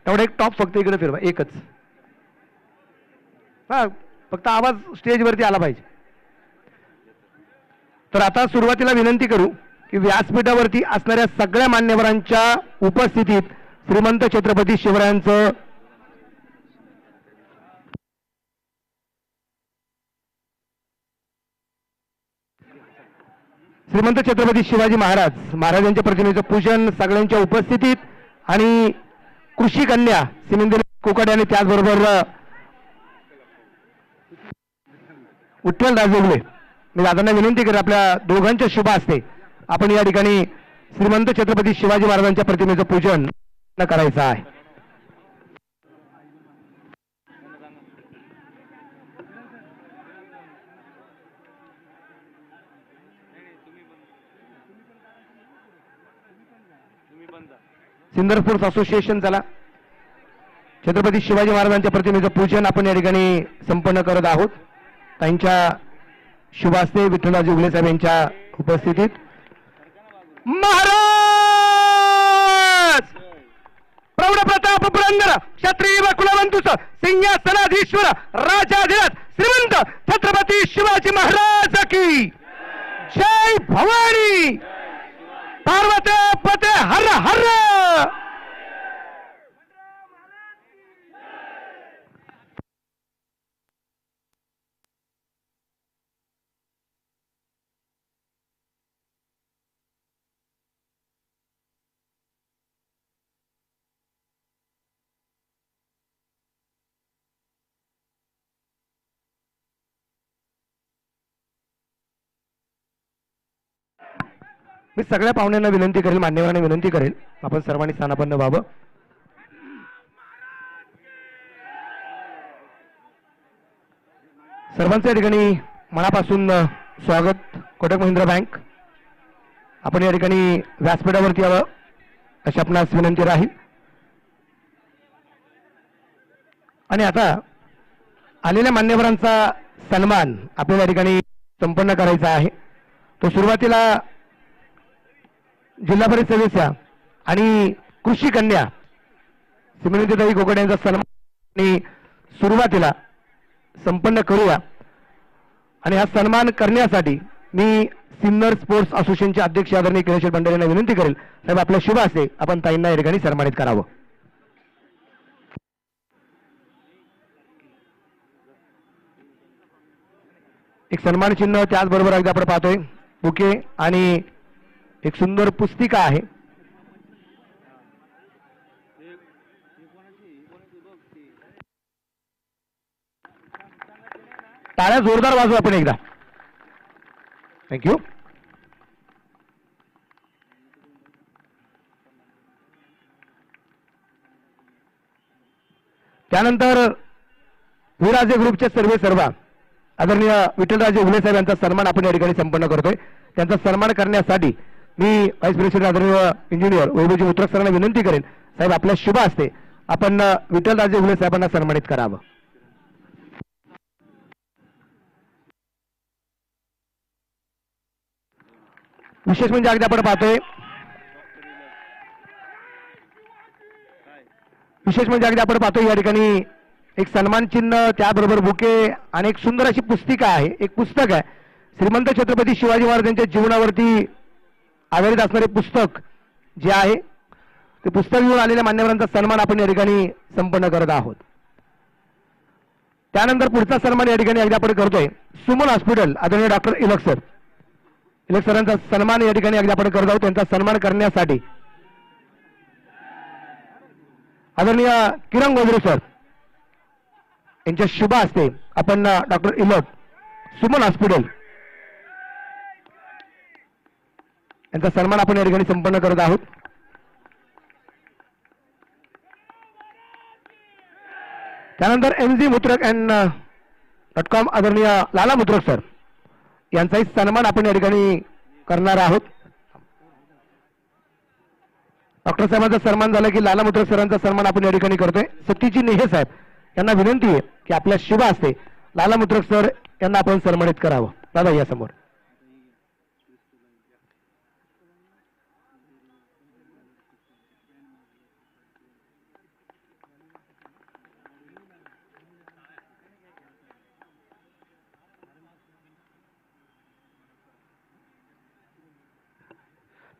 तेवढा एक टॉप फक्त इकडे फिरवा, एकच. हा, फक्त आवाज स्टेजवरती आला पाहिजे. तर आता सुरुवातीला विनंती करू की व्यासपीठावरती असणाऱ्या सगळ्या मान्यवरांच्या उपस्थितीत श्रीमंत छत्रपती शिवरायांचं श्रीमंत छत्रपती शिवाजी महाराजांच्या प्रतिमेचं पूजन सगळ्यांच्या उपस्थितीत आणि कृषी कन्या सिमिंदर कोकाटे आणि त्याचबरोबर विठ्ठल राजोगले मी दादांना विनंती करेन आपल्या दोघांच्या शुभ हस्ते आपण या ठिकाणी श्रीमंत छत्रपती शिवाजी महाराजांच्या प्रतिमेचं पूजन करायचं आहे. सिंदर स्पोर्ट्स असोसिएशन चला छत्रपती शिवाजी महाराजांच्या प्रतिमेचं पूजन आपण या ठिकाणी संपन्न करत आहोत. त्यांच्या शुभास्ते विठ्ठलराजे उगले साहेब यांच्या उपस्थितीत महाराज प्रौढ प्रताप पुरंदर क्षत्रिय कुलवंतुस सिंहासनाधीश्वर राजाधिराज श्रीमंत छत्रपती शिवाजी महाराज की जय भवानी पार्वती पते हर हर. मी सगळ्या पाहुण्यांना विनंती करेल, मान्यवरांना विनंती करेल, आपण सर्वांनी स्थानापन्न व्हावं. सर्वांच्या ठिकाणी मनापासून स्वागत. कोटक महिंद्रा बँक आपण या ठिकाणी व्यासपीठावरती यावं अशी आपणास विनंती राहील. आणि आता आलेल्या मान्यवरांचा सन्मान आपल्याला या ठिकाणी संपन्न करायचा आहे. तो सुरुवातीला जिल्हा परिषद सदस्य आणि कृषी कन्या सिमरनताई कोकाटे यांचा सन्मान सुरुवातीला संपन्न करूया. आणि हा सन्मान करण्यासाठी मी सिन्नर स्पोर्ट्स असोसिएशनचे अध्यक्ष आदरणीय किरणशेठ भंडारे यांना विनंती करेल, साहेब आपल्या शुभ हस्ते आपण ताईंना या ठिकाणी सन्मानित करावं. एक सन्मान चिन्ह त्याचबरोबर अगदी आपण पाहतोय बुके आणि एक सुंदर पुस्तिका आहे. टाळ्या जोरदार वाजवू आपण एकदा. थँक्यू. त्यानंतर विराजे ग्रुपचे सर्व आदरणीय विठ्ठलराजे उगले साहेब यांचा सन्मान आपण या ठिकाणी संपन्न करतोय. त्यांचा सन्मान करण्यासाठी मी व्हाईस प्रेसिडेंट आदरणीय इंजिनियर वैभवजी मुत्रक सरांना विनंती करेन, साहेब आपल्या शुभ हस्ते आपण विठ्ठलराजे उगले साहेबांना सन्मानित करावं. विशेष म्हणजे अगदी आपण पाहतोय या ठिकाणी एक सन्मान चिन्ह त्याबरोबर बुके आणि एक सुंदर अशी पुस्तिका आहे. एक पुस्तक आहे श्रीमंत छत्रपती शिवाजी महाराजांच्या जीवनावरती आधारित असणारे पुस्तक जे आहे ते पुस्तक घेऊन आलेल्या मान्यवरांचा सन्मान आपण या ठिकाणी संपन्न करत आहोत. त्यानंतर पुढचा सन्मान या ठिकाणी अगदी आपण करतोय सुमन हॉस्पिटल आदरणीय डॉक्टर इलक सरांचा सन्मान या ठिकाणी अगदी आपण करत आहोत. त्यांचा सन्मान करण्यासाठी आदरणीय किरण गोदरे सर यांच्या शुभ हस्ते आपण डॉक्टर इलक सुमन हॉस्पिटल यांचा सन्मान आपण या ठिकाणी संपन्न करत आहोत. त्यानंतर MG मुत्रक .com आदरणीय लाला मुत्रक सर यांचाही सन्मान आपण या ठिकाणी करणार आहोत. डॉक्टर साहेबांचा सन्मान झाला की लाला मुत्रक सरांचा सन्मान आपण या ठिकाणी करतोय. सतीजी नेहे साहेब यांना विनंती आहे की आपल्या शुभ हस्ते लाला मुत्रक सर यांना आपण सन्मानित करावं. दादा या समोर.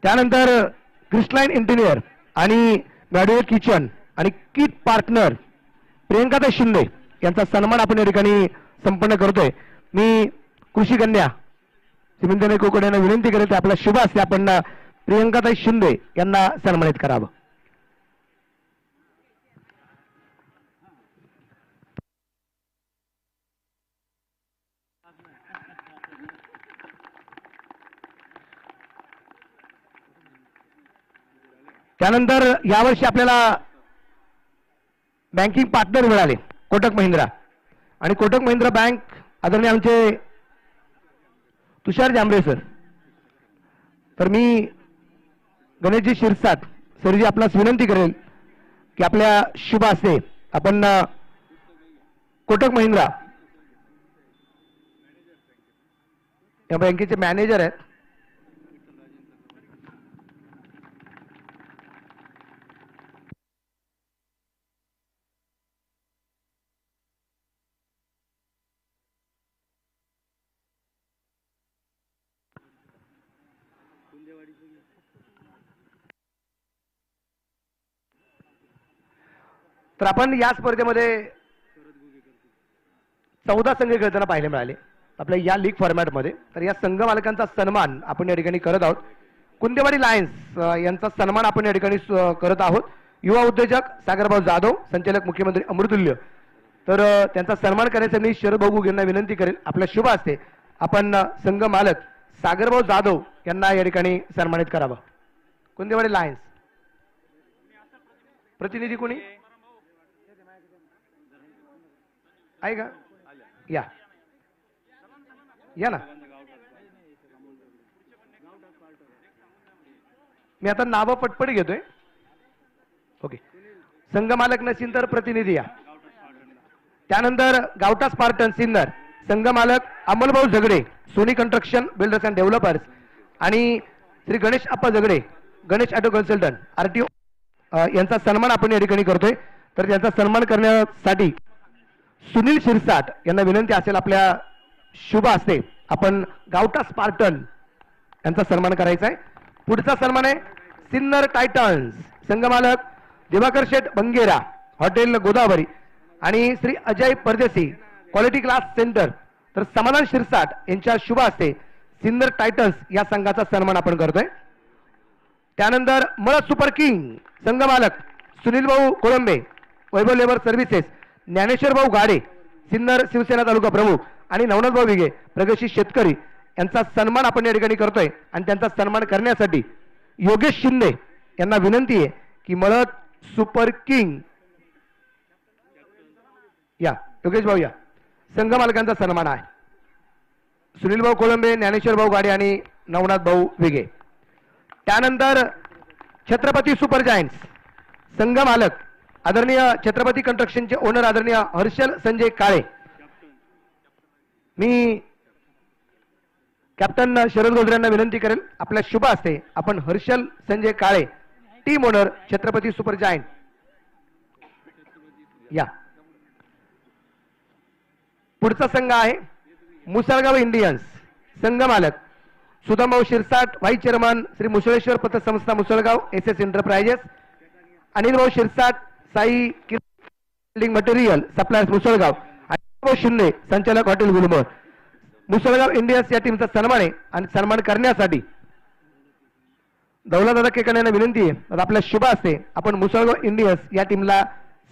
त्यानंतर क्रिस्टलाइन इंटिनियर आणि मॅडिओ किचन आणि किट पार्टनर प्रियंकाताई शिंदे यांचा सन्मान आपण या ठिकाणी संपन्न करतोय. मी कृषी कन्या सिमंतने कोकण यांना विनंती करत आपला शुभ असते आपण प्रियंकाताई शिंदे यांना सन्मानित करावं. त्यानंतर यावर्षी आपल्याला बँकिंग पार्टनर मिळाले कोटक महिंद्रा आणि कोटक महिंद्रा बँक आदरणीय आमचे तुषार जांभरे सर. तर मी गणेशजी शिरसाट सरजी आपणास विनंती करेल की आपल्या शुभ हस्ते आपण कोटक महिंद्रा या बँकेचे मॅनेजर आहेत तर आपण या स्पर्धेमध्ये 14 संघ खेळताना पाहायला मिळाले आपल्या या लीग फॉर्मॅटमध्ये. तर या संघ मालकांचा सन्मान आपण या ठिकाणी करत आहोत. कुंदेवाडी लायन्स यांचा सन्मान आपण या ठिकाणी करत आहोत. युवा उद्योजक सागरभाऊ जाधव, संचालक मुख्यमंत्री अमृतुल्य. तर त्यांचा सन्मान करण्यासाठी शरद भाऊ यांना विनंती करेल आपल्या शुभ हस्ते आपण संघ मालक सागरभाऊ जाधव यांना या ठिकाणी सन्मानित करावं. कुंदेवाडी लायन्स प्रतिनिधी कोणी आहे का? या या ना. मी आता नावं पटपट घेतोय. ओके, संघ मालक नसेल तर प्रतिनिधी या. त्यानंतर गावटा स्पार्टन सिन्नर संघ मालक अमोलभाऊ Jhagade Sony construction builders and developers आणि श्री गणेश आप्पा झगडे गणेश ऑटो कन्सल्टंट आरटीओ यांचा सन्मान आपण या ठिकाणी करतोय. तर त्यांचा सन्मान करण्यासाठी सुनील शिरसाट यांना विनंती असेल आपल्या शुभ हस्ते आपण गावटा स्पार्टन यांचा सन्मान करायचा आहे. पुढचा सन्मान आहे सिन्नर टायटन्स संघ मालक दिवाकर शेठ बंगेरा हॉटेल गोदावरी आणि श्री अजय परदेसी क्वालिटी क्लास सेंटर. तर समाधान शिरसाट यांच्या शुभ हस्ते सिन्नर टायटन्स या संघाचा सन्मान आपण करतोय. त्यानंतर मळद सुपर किंग संघ मालक सुनील भाऊ कोळंबे वैभव लेबर सर्व्हिसेस ज्ञानेश्वर भाऊ गाडे सिन्नर शिवसेना तालुका प्रमुख आणि नवनाथ भाऊ विगे प्रगतशील शेतकरी यांचा सन्मान आपण या ठिकाणी करतोय. आणि त्यांचा सन्मान करण्यासाठी योगेश शिंदे यांना विनंती आहे की मळद सुपर किंग या योगेश भाऊ या. संघ मालकांचा सन्मान आहे सुनील भाऊ कोळंबे ज्ञानेश्वर भाऊ गाडे आणि नवनाथ भाऊ विगे. त्यानंतर छत्रपती सुपर जायंट्स संघ मालक आदरणीय छत्रपती कंस्ट्रक्शनचे ओनर आदरणीय हर्षल संजय काळे. मी कॅप्टन शरद गोजरे यांना विनंती करेल आपल्या शुभ हस्ते आपण Harshal Sanjay Kale team owner Chhatrapati super giant या. पुढचा संघ आहे मुसळगाव इंडियन्स संघ मालक सुदामभाऊ शिरसाट व्हाईस चेअरमन श्री मुसळेश्वर पतसंस्था Musalgaon S S enterprises Anil Bhau Shirsat Sai building material suppliers Musalgaon आणि भाऊ शिंदे संचालक हॉटेल गुलमोहर. मुसळगाव इंडियन्स या टीमचा सन्मान आहे आणि सन्मान करण्यासाठी दौलतदादा केकान यांना विनंती आहे तर आपल्या शुभ हस्ते आपण मुसळगाव इंडियन्स या टीमला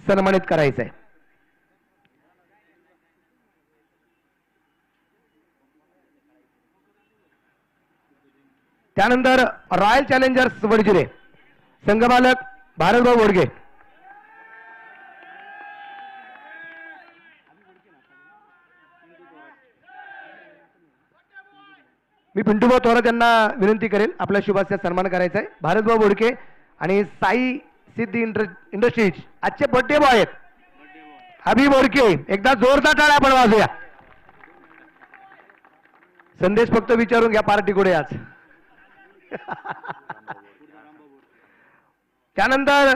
सन्मानित करायचं आहे. त्यानंतर रॉयल चॅलेंजर्स वडजिरे संघ मालक भारतभाऊ वडगे. मी पिंटूभाऊ थोरात यांना विनंती करेल आपल्या शुभास्यात सन्मान करायचा आहे. भारतभाऊ बोडके आणि साई सिद्धी इंडस्ट्रीज आजचे बर्थडे बॉय आहेत अभि बोडके. एकदा जोरदार टाळ्या आपण वाजूया. संदेश फक्त विचारून घ्या पार्टी कुठे आज. त्यानंतर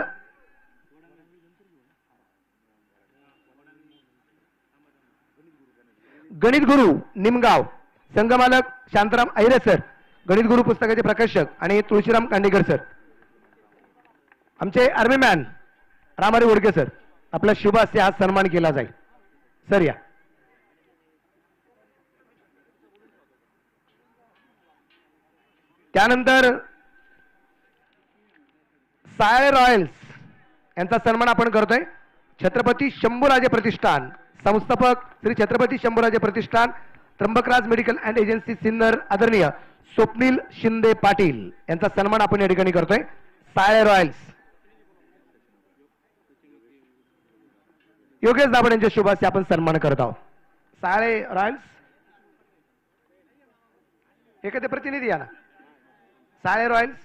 गणित गुरु निमगाव संघ मालक शांताराम ऐरे सर गणित गुरु पुस्तकाचे प्रकाशक आणि तुळशीराम कांडेकर सर, आमचे army man Ramhari Wadke sir, आपला शुभ हस्ते आज सन्मान केला जाईल. सर या. त्यानंतर साळे रॉयल्स यांचा सन्मान आपण करतोय. छत्रपती शंभूराजे प्रतिष्ठान संस्थापक श्री छत्रपती शंभूराजे प्रतिष्ठान, त्र्यंबकराज मेडिकल अँड एजन्सी सिन्नर, आदरणीय स्वप्नील शिंदे पाटील यांचा सन्मान आपण या ठिकाणी करतोय. साळे रॉयल्स योगेश दाभड यांच्या शुभ हस्ते आपण सन्मान करत आहोत. साळे रॉयल्स एखादे प्रतिनिधी या ना. साळे रॉयल्स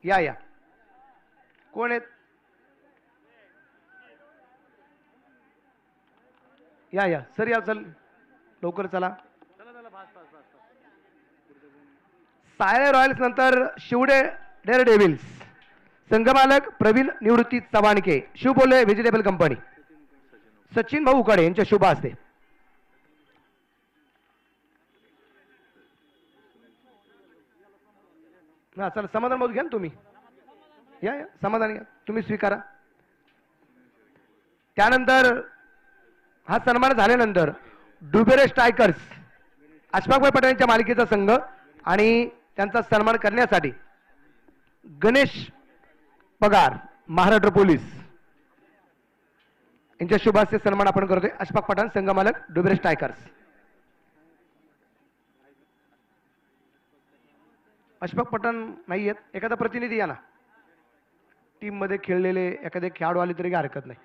या या. कोण आहेत? या या सर या. चल लवकर चला. साळे रॉयल्स नंतर शिवडे डेअर डेव्हिल्स, संघमालक प्रवीण निवृत्ती चव्हाणके, शिवबोले व्हेजिटेबल कंपनी, सचिन भाऊ उकाडे यांच्या शुभ हस्ते. हा चला समाधान भाऊ घ्या ना तुम्ही. या या समाधान घ्या तुम्ही, स्वीकारा. त्यानंतर हा सन्मान झाल्यानंतर डुबेरे स्ट्रायकर्स अशफाकभाई पटेल यांच्या मालिकेचा संघ आणि त्यांचा सन्मान करण्यासाठी गणेश पगार महाराष्ट्र पोलीस यांच्या शुभ हस्ते सन्मान आपण करतोय. अशफाक पठाण संघ मालक डुबेरे स्ट्रायकर्स. अशफाक पठाण नाही आहेत, एखादा प्रतिनिधी या ना. टीम मध्ये खेळलेले एखादे खेळाडू आले तरी काही हरकत नाही.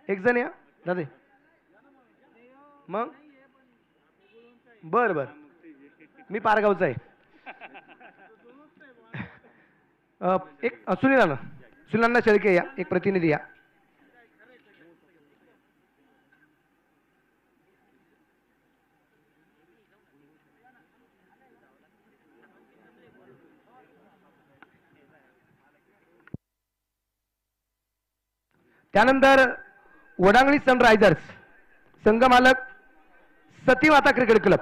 एक जण या दादा. मग बर बर मी पारगावचा आहे. एक सुनील सुनीलांना शेळके या, एक प्रतिनिधी या. त्यानंतर वडांगणी सनरायझर्स संघ मालक सतीमाता क्रिकेट क्लब,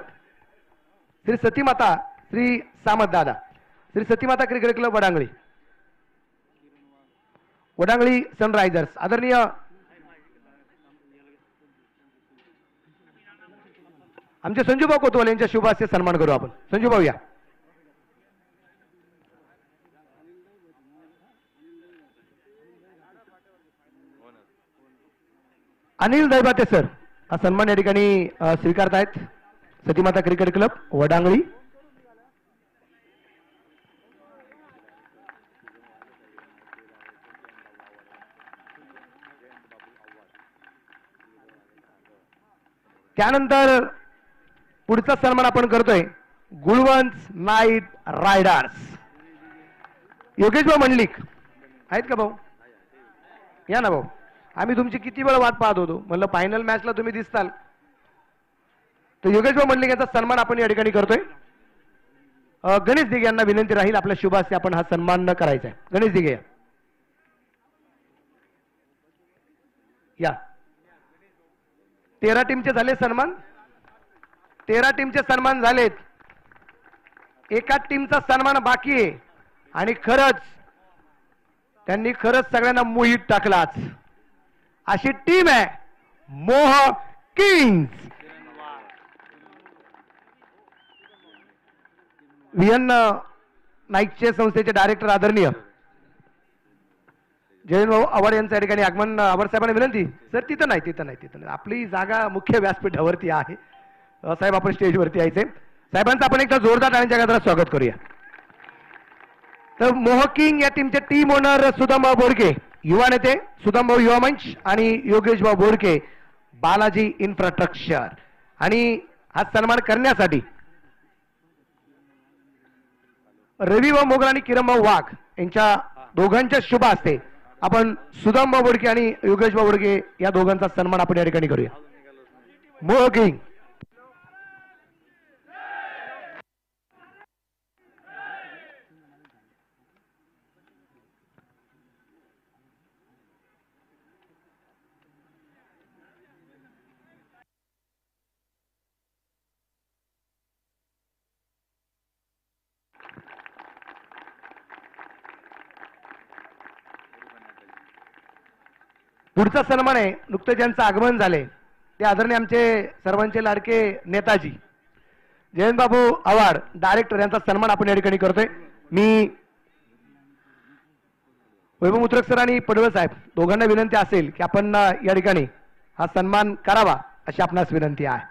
श्री सतीमाता श्री सामत दादा, श्री सतीमाता क्रिकेट क्लब वडांगणी, वडांगणी सनरायझर्स, आदरणीय आमचे संजूभाऊ कोतवाल यांच्या शुभ हस्ते सन्मान करू आपण. संजूभाऊ या. अनिल दैबाते सर हा सन्मान या ठिकाणी स्वीकारतायत. सतीमाता क्रिकेट क्लब वडांगळी. त्यानंतर पुढचा सन्मान आपण करतोय गुळवंच नाईट रायडर्स. योगेश भाऊ मंडलिक आहेत का भाऊ? या ना भाऊ. आम्ही तुमची किती वेळ वाट पाहत होतो, म्हणलं फायनल मॅचला तुम्ही दिसताल. तर योगेश भाऊ मंडलिक यांचा सन्मान आपण या ठिकाणी करतोय. गणेश दिघे यांना विनंती राहील आपल्या शुभ हस्ते आपण हा सन्मान न करायचा आहे. गणेश दिघे या. 13 टीमचे झाले सन्मान. 13 टीमचे सन्मान झालेत. एका टीमचा सन्मान बाकी आहे आणि खरंच त्यांनी सगळ्यांना मोहित टाकलाच. अशी टीम आहे मोह किंग्स. व्हीएन नाईकचे संस्थेचे डायरेक्टर आदरणीय जयंत भाऊ आव्हाड यांच्या ठिकाणी आगमन. आव्हाड साहेबांना विनंती. सर तिथं नाही, आपली जागा मुख्य व्यासपीठावरती आहे. साहेब आपण स्टेजवरती यायचे. साहेबांचं आपण एकदा जोरदार टाळ्यांच्या गजरात स्वागत करूया. तर मोह किंग या टीमचे टीम ओनर सुदामभाऊ बोडके, युवा नेते सुदामभाऊ युवा मंच आणि योगेश भाऊ बोडके बालाजी इन्फ्रास्ट्रक्चर. आणि हा सन्मान करण्यासाठी रवी भाऊ मोगरा आणि किरणभाऊ वाघ यांच्या दोघांच्या शुभ हस्ते आपण सुदामभाऊ बोडके आणि योगेश भाऊ बोडके या दोघांचा सन्मान आपण या ठिकाणी करूया. मोह किंग. पुढचा सन्मान आहे नुकतं ज्यांचं आगमन झाले ते आदरणीय आमचे सर्वांचे लाडके नेताजी जयंत बाबू आव्हाड डायरेक्टर यांचा सन्मान आपण या ठिकाणी करतोय. मी वैभव मुत्रक सर आणि पडवळ साहेब दोघांना विनंती असेल की आपण या ठिकाणी हा सन्मान करावा अशी आपणास विनंती आहे.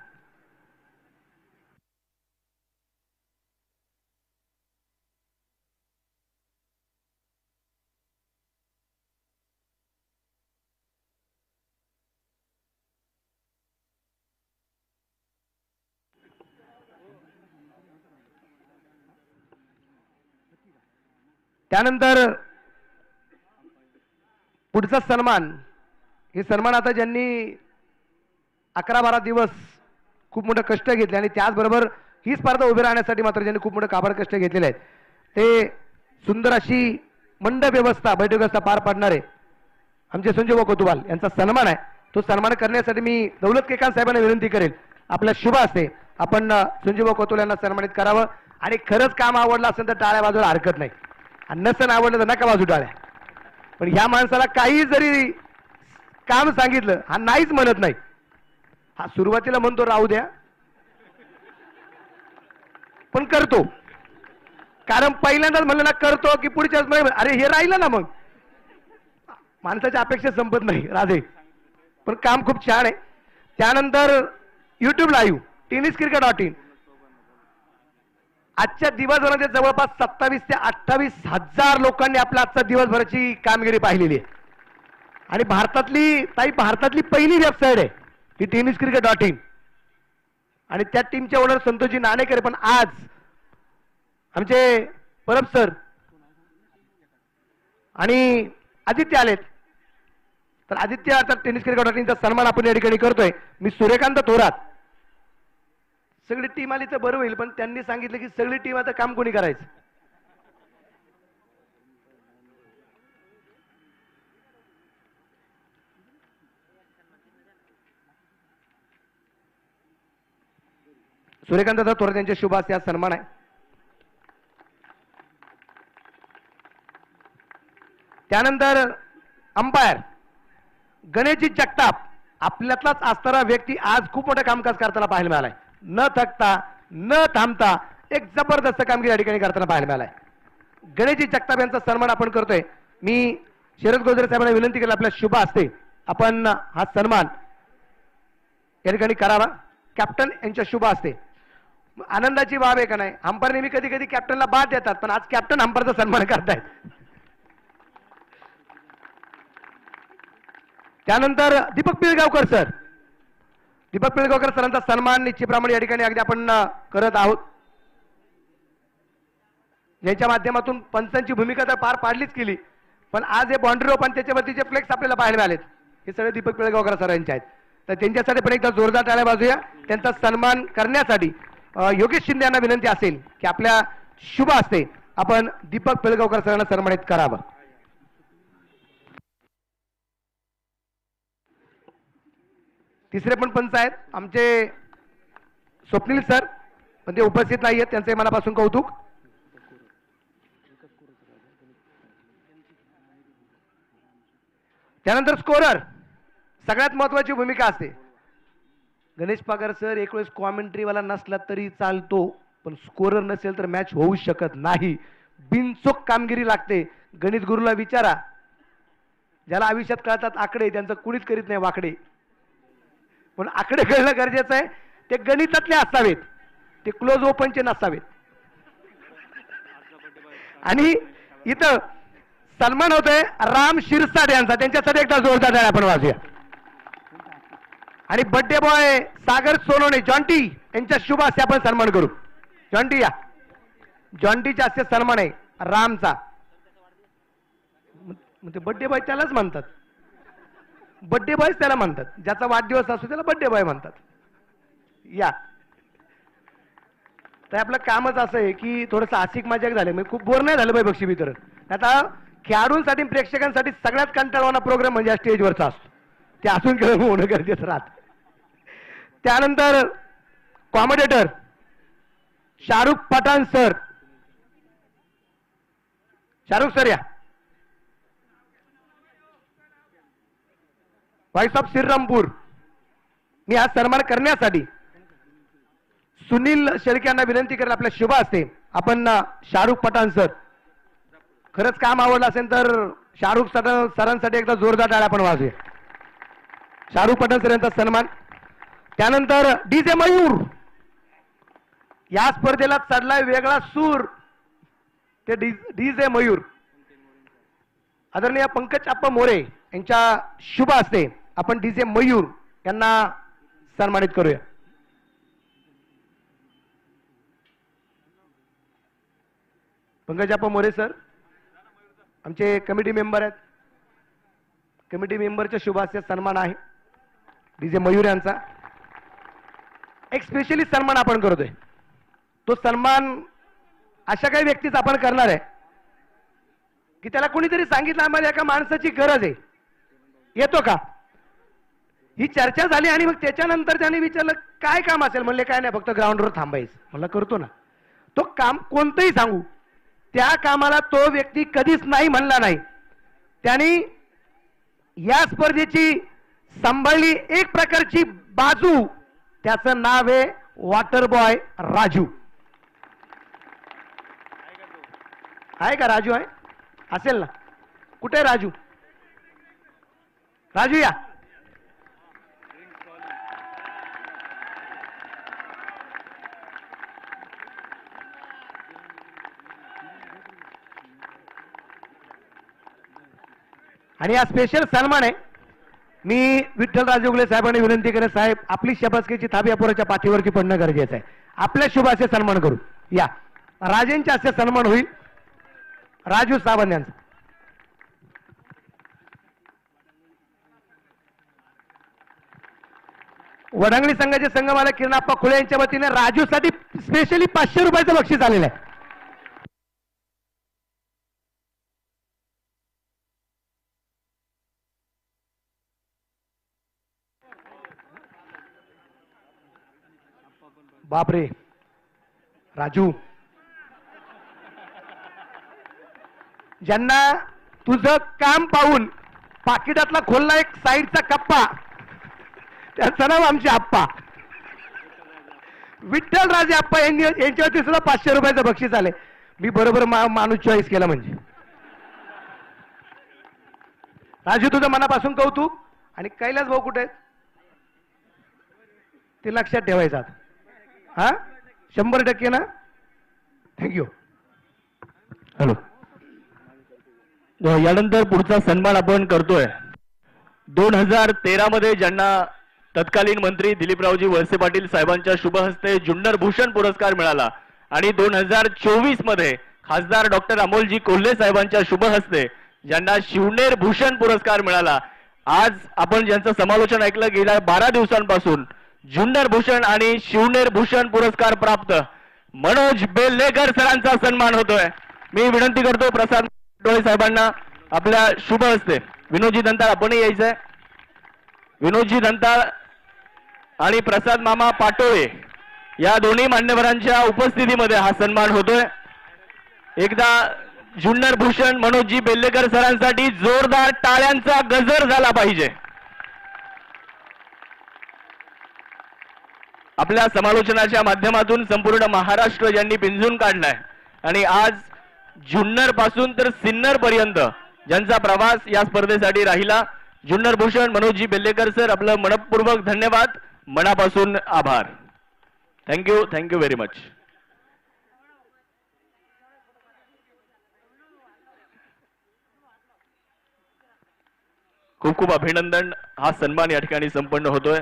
त्यानंतर पुढचा सन्मान हे सन्मान आता ज्यांनी 11-12 दिवस खूप मोठं कष्ट घेतले आणि त्याचबरोबर ही स्पर्धा उभी राहण्यासाठी मात्र ज्यांनी खूप मोठं काबाड कष्ट घेतलेले आहेत ते सुंदर अशी मंडप व्यवस्था बैठक व्यवस्था पार पाडणारे आमचे संजय कोतवाल यांचा सन्मान आहे. तो सन्मान करण्यासाठी मी दौलत केकांत साहेबांना विनंती करेल आपल्या शुभ असते आपण संजय कोतवाल यांना सन्मानित करावं. आणि खरंच काम आवडलं असेल तर टाळ्या वाजवायला हरकत नाही आणि नसन आवडलं तर नका वाजू टाळ्या. पण ह्या माणसाला काही जरी काम सांगितलं हा नाहीच म्हणत नाही. हा सुरुवातीला म्हणतो राहू द्या पण करतो. कारण पहिल्यांदाच म्हणलं ना करतो की पुढच्याच अरे हे राहिलं ना मग माणसाच्या अपेक्षा संपत नाही राधे. पण काम खूप छान आहे. त्यानंतर YouTube लाईव्ह tenniscricket.in आजच्या दिवसभरामध्ये जवळपास 27 ते 28 हजार लोकांनी आपल्या आजच्या दिवसभराची कामगिरी पाहिलेली आहे. आणि भारतातली पहिली वेबसाईट आहे ही tenniscricket.in आणि त्या टीमचे ओनर संतोषजी नाणेकर. पण आज आमचे परब सर आणि आदित्य आलेत तर आदित्य आता tenniscricket.inचा सन्मान आपण या ठिकाणी करतोय. मी सूर्यकांत थोरात सगळी टीम आली तर बरं होईल पण त्यांनी सांगितलं की सगळी टीम आता काम कोणी करायचं. सूर्यकांत थोरात यांच्या शुभ हस्ते आज सन्मान आहे. त्यानंतर अंपायर गणेशजी जगताप आपल्यातलाच असणारा व्यक्ती आज खूप मोठं कामकाज करताना पाहायला मिळालाय. न थकता न थांबता एक जबरदस्त कामगिरी या ठिकाणी करताना पाहायला मिळालाय. गणेशजी जगताप यांचा सन्मान आपण करतोय. मी शरद गोजरे साहेबांना विनंती केली आपल्या शुभ हस्ते आपण हा सन्मान या ठिकाणी करावा. कॅप्टन यांच्या शुभ हस्ते आनंदाची बाब आहे का नाही. अंपायर नेहमी कधी कधी कॅप्टनला बाद देतात पण आज कॅप्टन अंपायरचा सन्मान करतायत. त्यानंतर दीपक पिळगावकर सर दीपक पिळगावकर सरांचा सन्मान निश्चितप्रमाणे या ठिकाणी अगदी आपण करत आहोत. यांच्या माध्यमातून पंचांची भूमिका तर पार पाडलीच केली पण आज हे बाउंड्री रोप आणि त्याच्यावरती जे फ्लेक्स आपल्याला पाहायला मिळालेत हे सगळे दीपक पिळगावकर सरांचे आहेत. तर त्यांच्यासाठी पण एकदा जोरदार टाळ्या वाजूया. त्यांचा सन्मान करण्यासाठी योगेश शिंदे यांना विनंती असेल की आपल्या शुभ हस्ते आपण दीपक पिळगावकर सरांना सन्मानित करावं. तिसरे पण पंच आहेत आमचे स्वप्नील सर पण ते उपस्थित नाही आहेत त्यांचे मनापासून कौतुक. त्यानंतर स्कोरर सगळ्यात महत्वाची भूमिका असते. गणेश पगार सर एक वेळेस कॉमेंट्रीवाला नसला तरी चालतो पण स्कोरर नसेल तर मॅच होऊ शकत नाही. बिनचूक कामगिरी लागते. गणित गुरुला विचारा ज्याला आयुष्यात कळतात आकडे त्यांचं कुणीच करीत नाही वाकडे. पण आकडे कळणं गरजेचं आहे. ते गणितातले असावेत ते क्लोज ओपनचे नसावेत. आणि इथं सन्मान होतोय राम शिरसाट यांचा त्यांच्यासाठी एकदा जोरदार टाळ्या आपण वाजूया. आणि बर्थडे बॉय सागर सोनवणे जॉन्टी यांच्या शुभ हस्ते आपण सन्मान करू. जॉन्टी या जॉन्टीच्या हस्ते सन्मान आहे रामचा. म्हणजे बर्थडे बॉय त्यालाच म्हणतात. बर्थडे बॉयच त्याला म्हणतात. ज्याचा वाढदिवस असतो त्याला बर्थडे बॉय म्हणतात. या तर आपलं कामच असं आहे की थोडंसं आशिक मजाक झाले म्हणजे खूप बोर नाही झालं बाई बक्षी वितरण. आता खेळाडूंसाठी प्रेक्षकांसाठी सगळ्यात कंटाळवाना प्रोग्राम म्हणजे स्टेजवरचा असतो. ते असून खेळ होणं गरजेचं राहत. त्यानंतर कॉमेडिएटर शाहरुख पठाण सर. शाहरुख सर या. व्हॉइस ऑफ श्रीरामपूर, मी हा सन्मान करण्यासाठी सुनील शेळके यांना विनंती करेल आपल्या शुभ असते आपण शाहरुख पठाण सर, खरंच काम आवडलं असेल तर शाहरुख सरांसाठी एकदा जोरदार टाळ्या आपण वाजूया. शाहरुख पठाण सर यांचा सन्मान. त्यानंतर डीजे मयूर, या स्पर्धेला चढलाय वेगळा सूर, ते डीजे मयूर. आदरणीय पंकज आप्पा मोरे यांच्या शुभ असते आपण डीजे मयूर यांना सन्मानित करूया. पंकज आप्पा मोरे सर आमचे कमिटी मेंबर आहेत. कमिटी मेंबरच्या शुभ असते सन्मान आहे डीजे मयूर यांचा. एक स्पेशली सन्मान आपण करतोय. तो सन्मान अशा काही व्यक्तीच आपण करणार आहे की त्याला कोणीतरी सांगितलं आम्हाला एका माणसाची गरज आहे, येतो का? ही चर्चा झाली आणि मग त्याच्यानंतर त्याने विचारलं काय काम असेल, म्हणले काय नाही फक्त ग्राउंडवर थांबायचं. म्हणलं करतो ना. तो काम कोणतंही सांगू, त्या कामाला तो व्यक्ती कधीच नाही म्हणला नाही. त्यांनी या स्पर्धेची सांभाळली एक प्रकारची बाजू, त्याचं नाव आहे वॉटर बॉय राजू. आहे का राजू? आहे असेल ना. कुठे राजू? राजू या. आणि हा स्पेशल सन्मान आहे. मी विठ्ठल राजगुले साहेबांनी विनंती करेन, साहेब आपली शबासकीची थाप या पोराच्या पाठीवरती पडणं गरजेचं आहे. आपल्या शुभ असे सन्मान करू या. राजेंचे असे सन्मान होईल राजू सावंत यांचा. वडांगणी संघाचे संघमालक किरणाप्पा खुळे यांच्या वतीने राजूसाठी स्पेशली 500 रुपयाचं बक्षीस आलेलं आहे. बापरे राजू, ज्यांना तुझं काम पाहून पाकिटातला खोलला एक साईडचा कप्पा, त्यांचं नाव आमचे आप्पा विठ्ठल राजे आप्पा यांच्यावरती सुद्धा 500 रुपयाचं बक्षीस आले. मी बरोबर माणूस चॉईस केला म्हणजे. राजू तुझं मनापासून कौतुक. आणि कैलास भाऊ कुठे आहेत ते लक्षात ठेवायचं आता. हा 100% ना. थँक्यू. हॅलो. यानंतर पुढचा सन्मान आपण करतोय. 2013 मध्ये ज्यांना तत्कालीन मंत्री दिलीपरावजी वळसे पाटील साहेबांच्या शुभ हस्ते जुन्नर भूषण पुरस्कार मिळाला आणि 2024 मध्ये खासदार डॉक्टर अमोलजी कोल्हे साहेबांच्या शुभ हस्ते ज्यांना शिवनेर भूषण पुरस्कार मिळाला. आज आपण ज्यांचं समालोचन ऐकलं गेल्या 12 दिवसांपासून जुन्नर भूषण आणि शिवनेर भूषण पुरस्कार प्राप्त मनोज बेल्लेकर सरांचा सन्मान होतोय. मी विनंती करतो प्रसाद डोळे साहेबांना आपल्या शुभ हस्ते. विनोदजी दंताळ आपणही यायचंय. विनोदजी दंताळ आणि प्रसाद मामा पाटोळे या दोन्ही मान्यवरांच्या उपस्थितीमध्ये हा सन्मान होतोय. एकदा जुन्नर भूषण मनोजजी बेल्लेकर सरांसाठी जोरदार टाळ्यांचा गजर झाला पाहिजे. आपल्या समालोचनाच्या माध्यमातून संपूर्ण महाराष्ट्र ज्यांनी पिंजून काढलाय आणि आज जुन्नर पासून तर सिन्नर पर्यंत ज्यांचा प्रवास या स्पर्धेसाठी राहिला, जुन्नर भूषण मनोजजी बेल्लेकर सर आपलं मनपूर्वक धन्यवाद, मनापासून आभार. थँक्यू. Thank you very much. खूप खूप अभिनंदन. हा सन्मान या ठिकाणी संपन्न होतोय.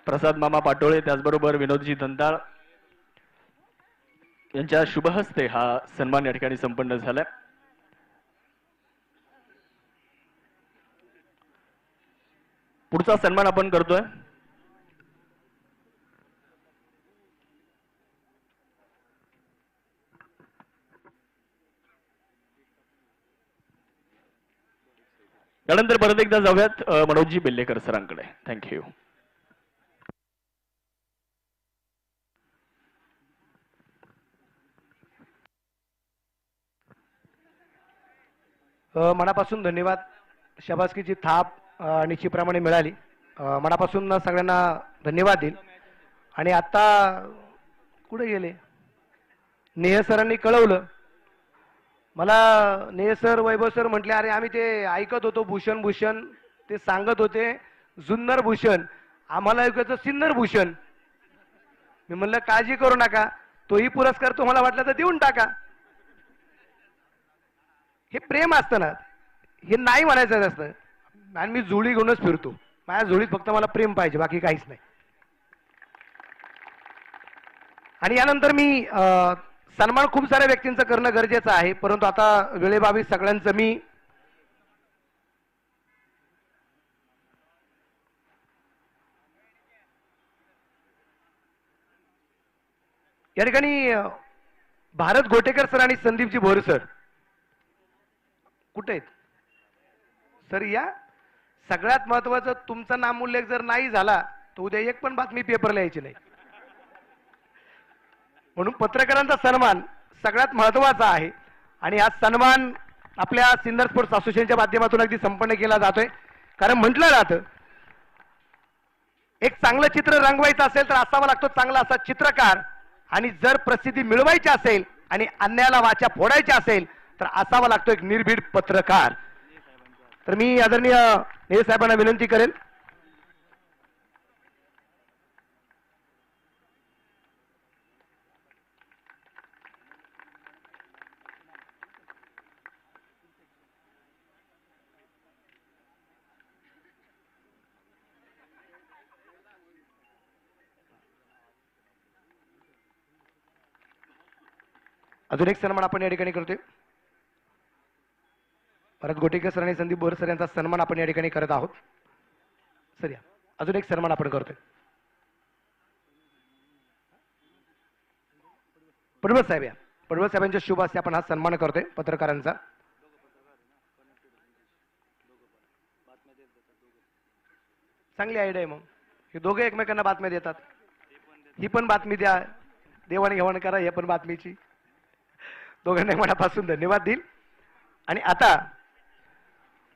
प्रसाद मामा पाटोळे त्याचबरोबर विनोदजी दंताळ यांच्या शुभ हस्ते हा सन्मान या ठिकाणी संपन्न झालाय. पुढचा सन्मान आपण करतोय त्यानंतर परत एकदा जाऊयात मनोजजी बेल्लेकर सरांकडे. थँक्यू. मनापासून धन्यवाद. शाबासकीची थाप निश्चितप्रमाणे मिळाली. मनापासून सगळ्यांना धन्यवाद देईल. आणि आता कुठे गेले नेह सरांनी कळवलं मला. नेह सर वैभव सर म्हटले अरे आम्ही ते ऐकत होतो भूषण भूषण ते सांगत होते जुन्नर भूषण आम्हाला ऐकायचं सिन्नर भूषण. मी म्हणलं काळजी करू नका तोही पुरस्कार तुम्हाला वाटला तर देऊन टाका. हे प्रेम असतं ना हे नाही म्हणायचं असतं. आणि मी जुळी घेऊनच फिरतो. माझ्या जुळीत फक्त मला प्रेम पाहिजे बाकी काहीच नाही. आणि यानंतर मी सन्मान खूप साऱ्या व्यक्तींचं करणं गरजेचं आहे परंतु आता वेळेबाबी सगळ्यांचं मी या ठिकाणी भारत गोटेकर सर आणि संदीपजी भोर सर कुठे आहेत सर या. सगळ्यात महत्वाचं तुमचा नामोल्लेख जर नाही झाला तर उद्या एक पण बातमी पेपरला यायची नाही. म्हणून पत्रकारांचा सन्मान सगळ्यात महत्वाचा आहे. आणि हा सन्मान आपल्या सिन्नर स्पोर्ट्स असोसिएशनच्या माध्यमातून अगदी संपन्न केला जातोय. कारण म्हटलं जातं एक चांगलं चित्र रंगवायचं असेल तर असावा लागतो चांगला असा चित्रकार. आणि जर प्रसिद्धी मिळवायची असेल आणि अन्यायाला वाचा फोडायची असेल तर असावा लागतो एक निर्भीड पत्रकार. तर मी आदरणीय नेहे साहेबांना विनंती करेल अजून एक सन्मान आपण या ठिकाणी करतोय. भारत गोटेकर सर आणि संदीप बोर सर यांचा सन्मान आपण या ठिकाणी करत आहोत. सर या अजून एक सन्मान आपण करतोय. पडवळ साहेब या. पडवळ साहेबांच्या शुभ हस्ते आपण हा सन्मान करतोय पत्रकारांचा. चांगली आयडिया आहे. मग हे दोघे एकमेकांना बातम्या देतात. ही पण बातमी द्या देवाणघेवाण करा हे पण बातमीची. दोघांना मनापासून धन्यवाद देईल. आणि आता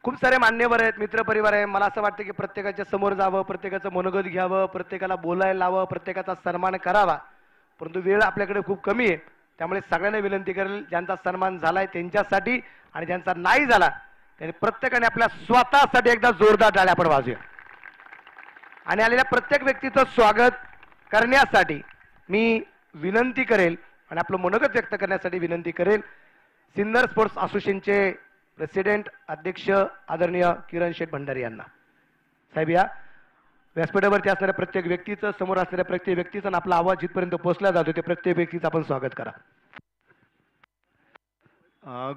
खूप सारे मान्यवर आहेत मित्र परिवार आहे. मला असं वाटतं की प्रत्येकाच्या समोर जावं प्रत्येकाचं मनोगत घ्यावं प्रत्येकाला बोलायला लावावं प्रत्येकाचा सन्मान करावा. परंतु वेळ आपल्याकडे खूप कमी आहे त्यामुळे सगळ्यांना विनंती करेल ज्यांचा सन्मान झालाय त्यांच्यासाठी आणि ज्यांचा नाही झाला त्यांनी प्रत्येकाने आपल्या स्वतःसाठी एकदा जोरदार टाळ्या आपण वाजूया. आणि आलेल्या प्रत्येक व्यक्तीचं स्वागत करण्यासाठी मी विनंती करेल आणि आपलं मनोगत व्यक्त करण्यासाठी विनंती करेल सिन्नर स्पोर्ट्स असोसिएशनचे प्रेसिडेंट अध्यक्ष आदरणीय किरण शेठ भंडारी यांना. साहेब या व्यासपीठावरती असणाऱ्या प्रत्येक व्यक्तीचं समोर असणाऱ्या प्रत्येक व्यक्तीचा आपला आवाज जिथपर्यंत पोहोचला जातो ते प्रत्येक व्यक्तीचं आपण स्वागत करा.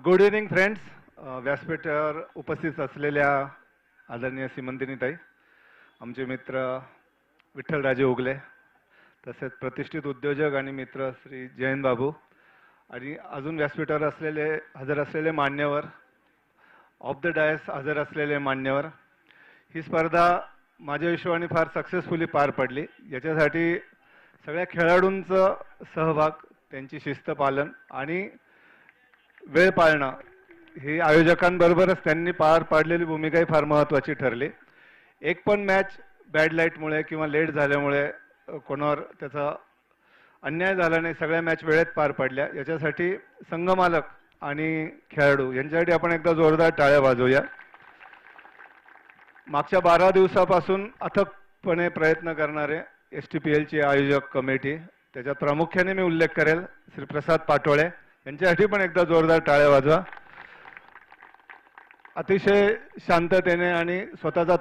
Good evening friends. व्यासपीठावर उपस्थित असलेल्या आदरणीय सीमंतिनीताई आमचे मित्र विठ्ठलराजे उगले तसेच प्रतिष्ठित उद्योजक आणि मित्र श्री जयंत बाबू आणि अजून व्यासपीठावर हजर असलेले मान्यवर ऑफ द डायस हजर असलेले मान्यवर. ही स्पर्धा माझ्या हिशोबाने फार सक्सेसफुली पार पडली. याच्यासाठी सगळ्या खेळाडूंचं सहभाग त्यांची शिस्त पालन आणि वेळ पाळणं ही आयोजकांबरोबरच त्यांनी पार पाडलेली भूमिकाही फार महत्त्वाची ठरली. एक पण मॅच बॅड लाईटमुळे किंवा लेट झाल्यामुळे कोणावर त्याचा अन्याय झाला नाही. सगळ्या मॅच वेळेत पार पडल्या. याच्यासाठी संघमालक आणि खेळाडू यांच्यासाठी आपण एकदा जोरदार टाळ्या वाजवूया. मागच्या 12 दिवसापासून अथकपणे प्रयत्न करणारे STPLची आयोजक कमिटी त्याच्यात प्रामुख्याने मी उल्लेख करेल श्री प्रसाद पाटोळे यांच्यासाठी पण एकदा जोरदार टाळ्या वाजवा. अतिशय शांततेने आणि स्वतःचा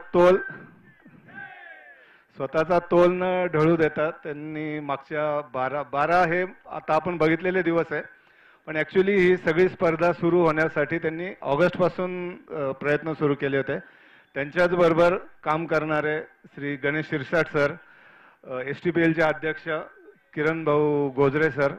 तोल न ढळू देतात त्यांनी मागच्या 12 हे आता आपण बघितलेले दिवस आहे पण ॲक्च्युली ही सगळी स्पर्धा सुरू होण्यासाठी त्यांनी ऑगस्टपासून प्रयत्न सुरू केले होते. त्यांच्याच बरोबर काम करणारे श्री गणेश शिरसाट सर, STPLचे अध्यक्ष किरण भाऊ गोजरे सर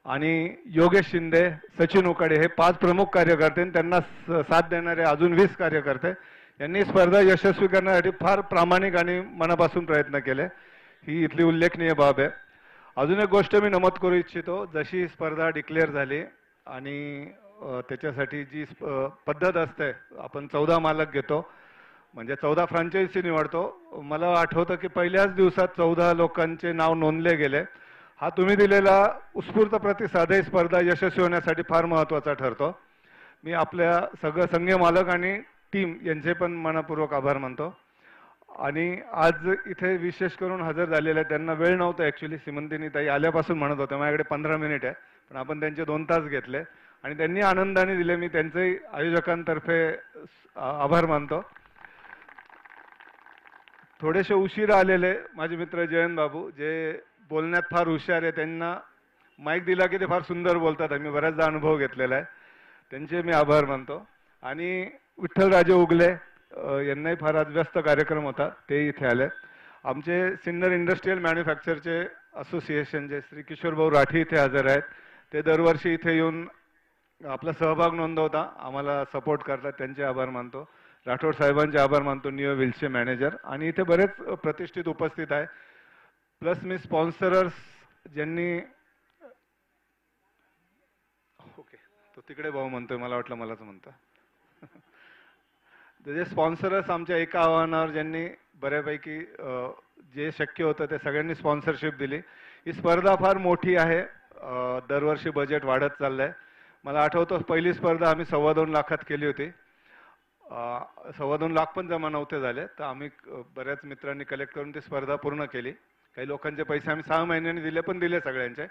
आणि योगेश शिंदे, सचिन उकाडे हे 5 प्रमुख कार्यकर्ते त्यांना साथ देणारे अजून 20 कार्यकर्ते यांनी स्पर्धा यशस्वी करण्यासाठी फार प्रामाणिक आणि मनापासून प्रयत्न केले. ही इथली उल्लेखनीय बाब आहे. अजून एक गोष्ट मी नमूद करू इच्छितो. जशी स्पर्धा डिक्लेअर झाली आणि त्याच्यासाठी जी पद्धत असते, आपण 14 मालक घेतो, म्हणजे 14 फ्रँचायझी निवडतो. मला आठवतं की पहिल्याच दिवसात 14 लोकांचे नाव नोंदले गेले. हा तुम्ही दिलेला उत्स्फूर्त प्रतिसाद ही स्पर्धा यशस्वी होण्यासाठी फार महत्त्वाचा ठरतो. मी आपल्या सगळं संघ मालक आणि टीम यांचे पण मनपूर्वक आभार मानतो. आणि आज इथे विशेष करून हजर झालेले त्यांना वेळ नव्हता ॲक्च्युली. सीमंतिनी ताई आल्यापासून म्हणत होत्या माझ्याकडे 15 मिनिट आहे, पण आपण त्यांचे 2 तास घेतले आणि त्यांनी आनंदाने दिले. मी त्यांचेही आयोजकांतर्फे आभार मानतो. थोडेसे उशीर आलेले माझे मित्र जयंत बाबू, जे बोलण्यात फार हुशार आहे, त्यांना माईक दिला की ते फार सुंदर बोलतात. आम्ही बऱ्याचदा अनुभव घेतलेला आहे, त्यांचे मी आभार मानतो. आणि विठ्ठलराजे उगले यांनाही फार आज व्यस्त कार्यक्रम होता, ते इथे आले. आमचे सिन्नर इंडस्ट्रीयल मॅन्युफॅक्चरचे असोसिएशनचे श्री किशोरभाऊ राठी इथे हजर आहेत. ते दरवर्षी इथे येऊन आपला सहभाग नोंदवता, आम्हाला सपोर्ट करतात, त्यांचे आभार मानतो. राठोड साहेबांचे आभार मानतो, नियो व्हील्सचे मॅनेजर. आणि इथे बरेच प्रतिष्ठित उपस्थित आहे. प्लस मी स्पॉन्सरर्स ज्यांनी, ओके तो तिकडे भाऊ म्हणतोय, मला वाटलं मलाच म्हणतो. जे स्पॉन्सरर्स आमच्या एका आव्हानावर ज्यांनी बऱ्यापैकी जे शक्य होतं ते सगळ्यांनी स्पॉन्सरशिप दिली. ही स्पर्धा फार मोठी आहे, दरवर्षी बजेट वाढत चाललंय. मला आठवतं पहिली स्पर्धा आम्ही 2.25 लाखात केली होती. 2.25 लाख पण जमा नव्हते झाले, तर आम्ही बऱ्याच मित्रांनी कलेक्ट करून ती स्पर्धा पूर्ण केली. काही लोकांचे पैसे आम्ही 6 महिन्यांनी दिले, पण दिले सगळ्यांचे.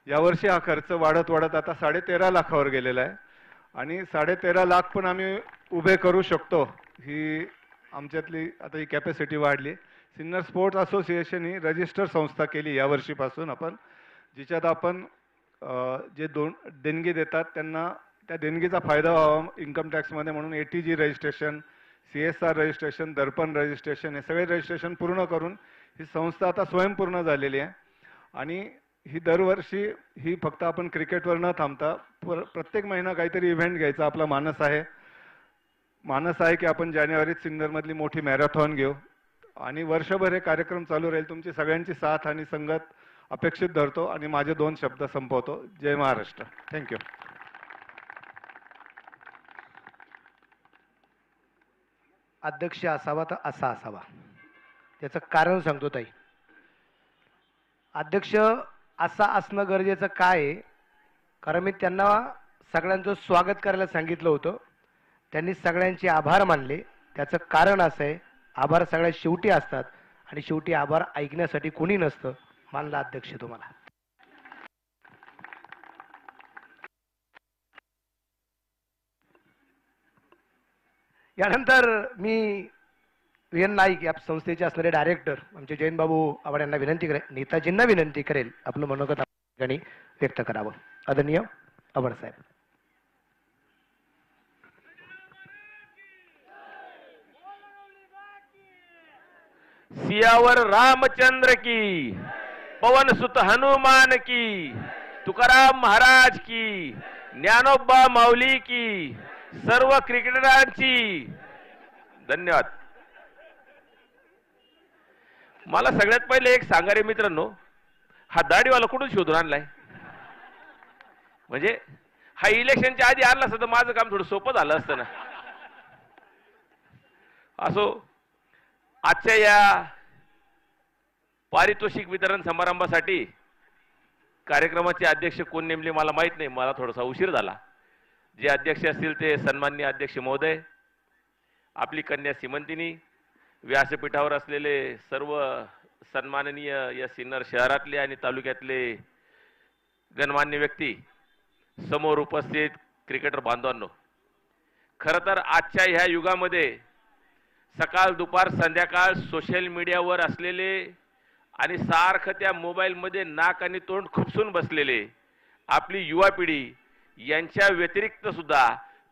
यावर्षी हा खर्च वाढत वाढत आता 13.5 लाखावर गेलेला आहे. आणि 13.5 लाख पण आम्ही उभे करू शकतो, ही आमच्यातली आता ही कॅपॅसिटी वाढली. सिन्नर स्पोर्ट्स असोसिएशन ही रजिस्टर संस्था केली यावर्षीपासून आपण, जिच्यात आपण जे देणगी देतात त्यांना त्या देणगीचा फायदा व्हावा इन्कम टॅक्समध्ये, म्हणून ATG रजिस्ट्रेशन, CSR रजिस्ट्रेशन, दर्पण रजिस्ट्रेशन हे सगळे रजिस्ट्रेशन पूर्ण करून ही संस्था आता स्वयंपूर्ण झालेली आहे. आणि ही दरवर्षी ही फक्त आपण क्रिकेटवर न थांबता प्रत्येक महिना काहीतरी इव्हेंट घ्यायचा आपला मानस आहे की आपण जानेवारीत सिन्नरमधली मोठी मॅरेथॉन घेऊ आणि वर्षभर हे कार्यक्रम चालू राहील. तुमची सगळ्यांची साथ आणि संगत अपेक्षित धरतो आणि माझे 2 शब्द संपवतो. जय महाराष्ट्र. थँक्यू. अध्यक्ष असावा तर असा असावा, त्याचं कारण सांगतो ताई. अध्यक्ष असा असणं गरजेचं काय आहे, कारण मी त्यांना सगळ्यांचं स्वागत करायला सांगितलं होतं, त्यांनी सगळ्यांचे आभार मानले. त्याचं कारण असं आहे, आभार सगळ्यात शेवटी असतात आणि शेवटी आभार ऐकण्यासाठी कोणी नसतं. मानला अध्यक्ष तुम्हाला. यानंतर मी VN नाईक या संस्थेचे असणारे डायरेक्टर आमचे जयंत बाबू आव्हाड यांना विनंती करेल, नेताजींना विनंती करेल आपलं मनोगत ठिकाणी व्यक्त करावं. आदरणीय आव्हाड साहेब. सियावर रामचंद्र की, पवन सुत हनुमान की, तुकाराम महाराज की, ज्ञानोबा माऊली की, सर्व क्रिकेटरांची धन्यवाद. मला सगळ्यात पहिले एक सांगा रे मित्रांनो, हा दाढीवाला कुठून शोधून आणलाय? म्हणजे हा इलेक्शनच्या आधी आणला असता तर माझं काम थोडं सोपं झालं असतं ना. असो, आजच्या या पारितोषिक वितरण समारंभासाठी कार्यक्रमाचे अध्यक्ष कोण नेमले मला माहित नाही, मला थोडासा उशीर झाला. जे अध्यक्ष असतील ते सन्माननीय अध्यक्ष महोदय, आपली कन्या सीमंतिनी, व्यासपीठावर असलेले सर्व सन्माननीय या सिन्नर शहरातले आणि तालुक्यातले गणमान्य व्यक्ती, समोर उपस्थित क्रिकेटर बांधवांनो, खरं तर आजच्या ह्या युगामध्ये सकाळ दुपार संध्याकाळ सोशल मीडियावर असलेले आणि सारखं त्या मोबाईलमध्ये नाक आणि तोंड खुपसून बसलेले आपली युवा पिढी यांच्या व्यतिरिक्त सुद्धा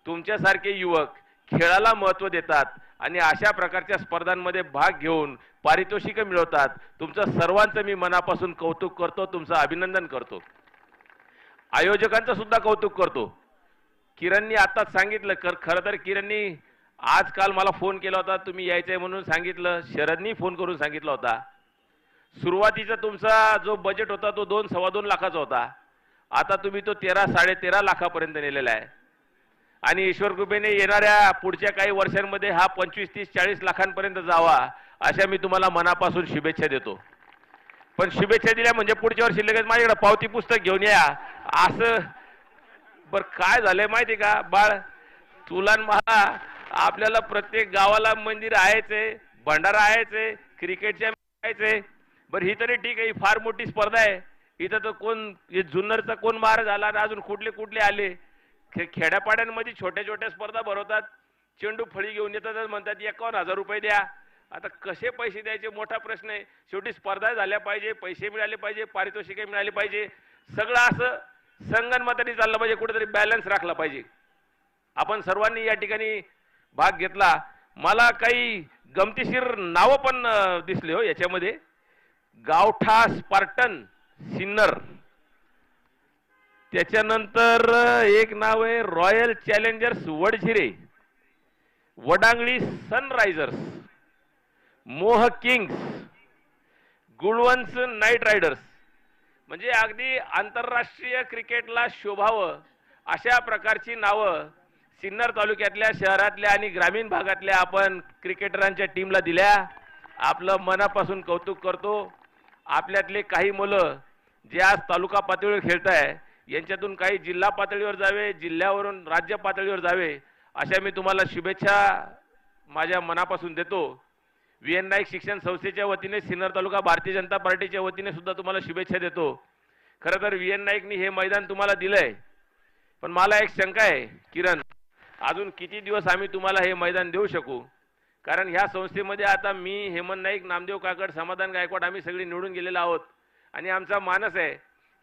तुमच्यासारखे युवक खेळाला महत्त्व देतात आणि अशा प्रकारच्या स्पर्धांमध्ये भाग घेऊन पारितोषिक मिळवतात. तुमचं सर्वांचं मी मनापासून कौतुक करतो, तुमचं अभिनंदन करतो. आयोजकांचं सुद्धा कौतुक करतो. किरणनी आताच सांगितलं, खरं तर किरणनी आजकाल मला फोन केला होता, तुम्ही यायचंय म्हणून सांगितलं. शरदनी फोन करून सांगितला होता. सुरुवातीचा तुमचा जो बजेट होता तो 2-2.25 लाखाचा होता. आता तुम्ही तो 13-13.5 लाखापर्यंत नेलेला आहे. आणि ईश्वर कृपेने येणाऱ्या पुढच्या काही वर्षांमध्ये हा 25, 30, 40 लाखांपर्यंत जावा अशा मी तुम्हाला मनापासून शुभेच्छा देतो. पण शुभेच्छा दिल्या म्हणजे पुढच्या वर्षी लगेच माझ्याकडे पावती पुस्तक घेऊन या असं. बर काय झालंय माहिती का बाळ, तुला न मला आपल्याला प्रत्येक गावाला मंदिर आहेच आहे, भंडारा आहेच आहे, क्रिकेटच्या आहेच आहे. बरं ही तरी ठीक आहे, ही फार मोठी स्पर्धा आहे. इथं तर कोण जुन्नरचा कोण महाराज आला आणि अजून कुठले कुठले आले. खेड्यापाड्यांमध्ये छोट्या छोट्या स्पर्धा भरवतात, चेंडू फळी घेऊन येतात आणि म्हणतात 51,000 रुपये द्या. आता कसे पैसे द्यायचे मोठा प्रश्न आहे. शेवटी स्पर्धा झाल्या पाहिजे, पैसे मिळाले पाहिजे, पारितोषिके मिळाली पाहिजे, सगळं असं संगनमताने चाललं पाहिजे, कुठेतरी बॅलन्स राखला पाहिजे. आपण सर्वांनी या ठिकाणी भाग घेतला. मला काही गमतीशीर नावं पण दिसले हो याच्यामध्ये. गावठा स्पार्टन सिन्नर, त्याच्यानंतर एक नाव आहे रॉयल चॅलेंजर्स वडझिरे, वडांगळी सनरायझर्स, मोह किंग्स, गुळवंच नाईट रायडर्स. म्हणजे अगदी आंतरराष्ट्रीय क्रिकेटला शोभावं अशा प्रकारची नावं सिन्नर तालुक्यातल्या, शहरातल्या आणि ग्रामीण भागातल्या आपण क्रिकेटरांच्या टीमला दिल्या. आपलं मनापासून कौतुक करतो. आपल्यातले काही मुलं जे आज तालुका पातळीवर खेळताय यांच्यातून काही जिल्हा पातळीवर जावे, जिल्ह्यावरून राज्य पातळीवर जावे अशा मी तुम्हाला शुभेच्छा माझ्या मनापासून देतो. VN नाईक शिक्षण संस्थेच्या वतीने, सिन्नर तालुका भारतीय जनता पार्टीच्या वतीने सुद्धा तुम्हाला शुभेच्छा देतो. खरं तर VN नाईकनी हे मैदान तुम्हाला दिलंय, पण मला एक शंका आहे किरण, अजून किती दिवस आम्ही तुम्हाला हे मैदान देऊ शकू. कारण ह्या संस्थेमध्ये आता मी, हेमंत नाईक, नामदेव काकड, समाधान गायकवाड आम्ही सगळे निवडून गेलेलो आहोत आणि आमचा मानस आहे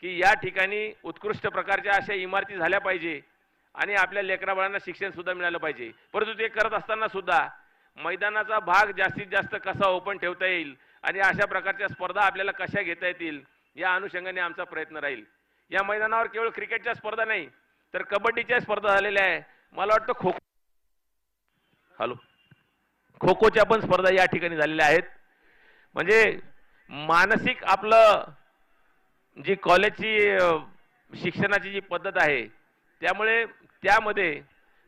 की या ठिकाणी उत्कृष्ट प्रकारच्या अशा इमारती झाल्या पाहिजे आणि आपल्या लेकराबाळांना शिक्षण सुद्धा मिळालं पाहिजे. परंतु ते करत असताना सुद्धा मैदानाचा भाग जास्तीत जास्त कसा ओपन ठेवता येईल आणि अशा प्रकारच्या स्पर्धा आपल्याला कशा घेता येतील या अनुषंगाने आमचा प्रयत्न राहील. या मैदानावर केवळ क्रिकेटच्या स्पर्धा नाही तर कबड्डीच्या स्पर्धा झालेल्या आहे. मला वाटतं खो खोच्या पण स्पर्धा या ठिकाणी झालेल्या आहेत. म्हणजे मानसिक आपलं जी कॉलेजची शिक्षणाची जी पद्धत आहे त्यामुळे त्यामध्ये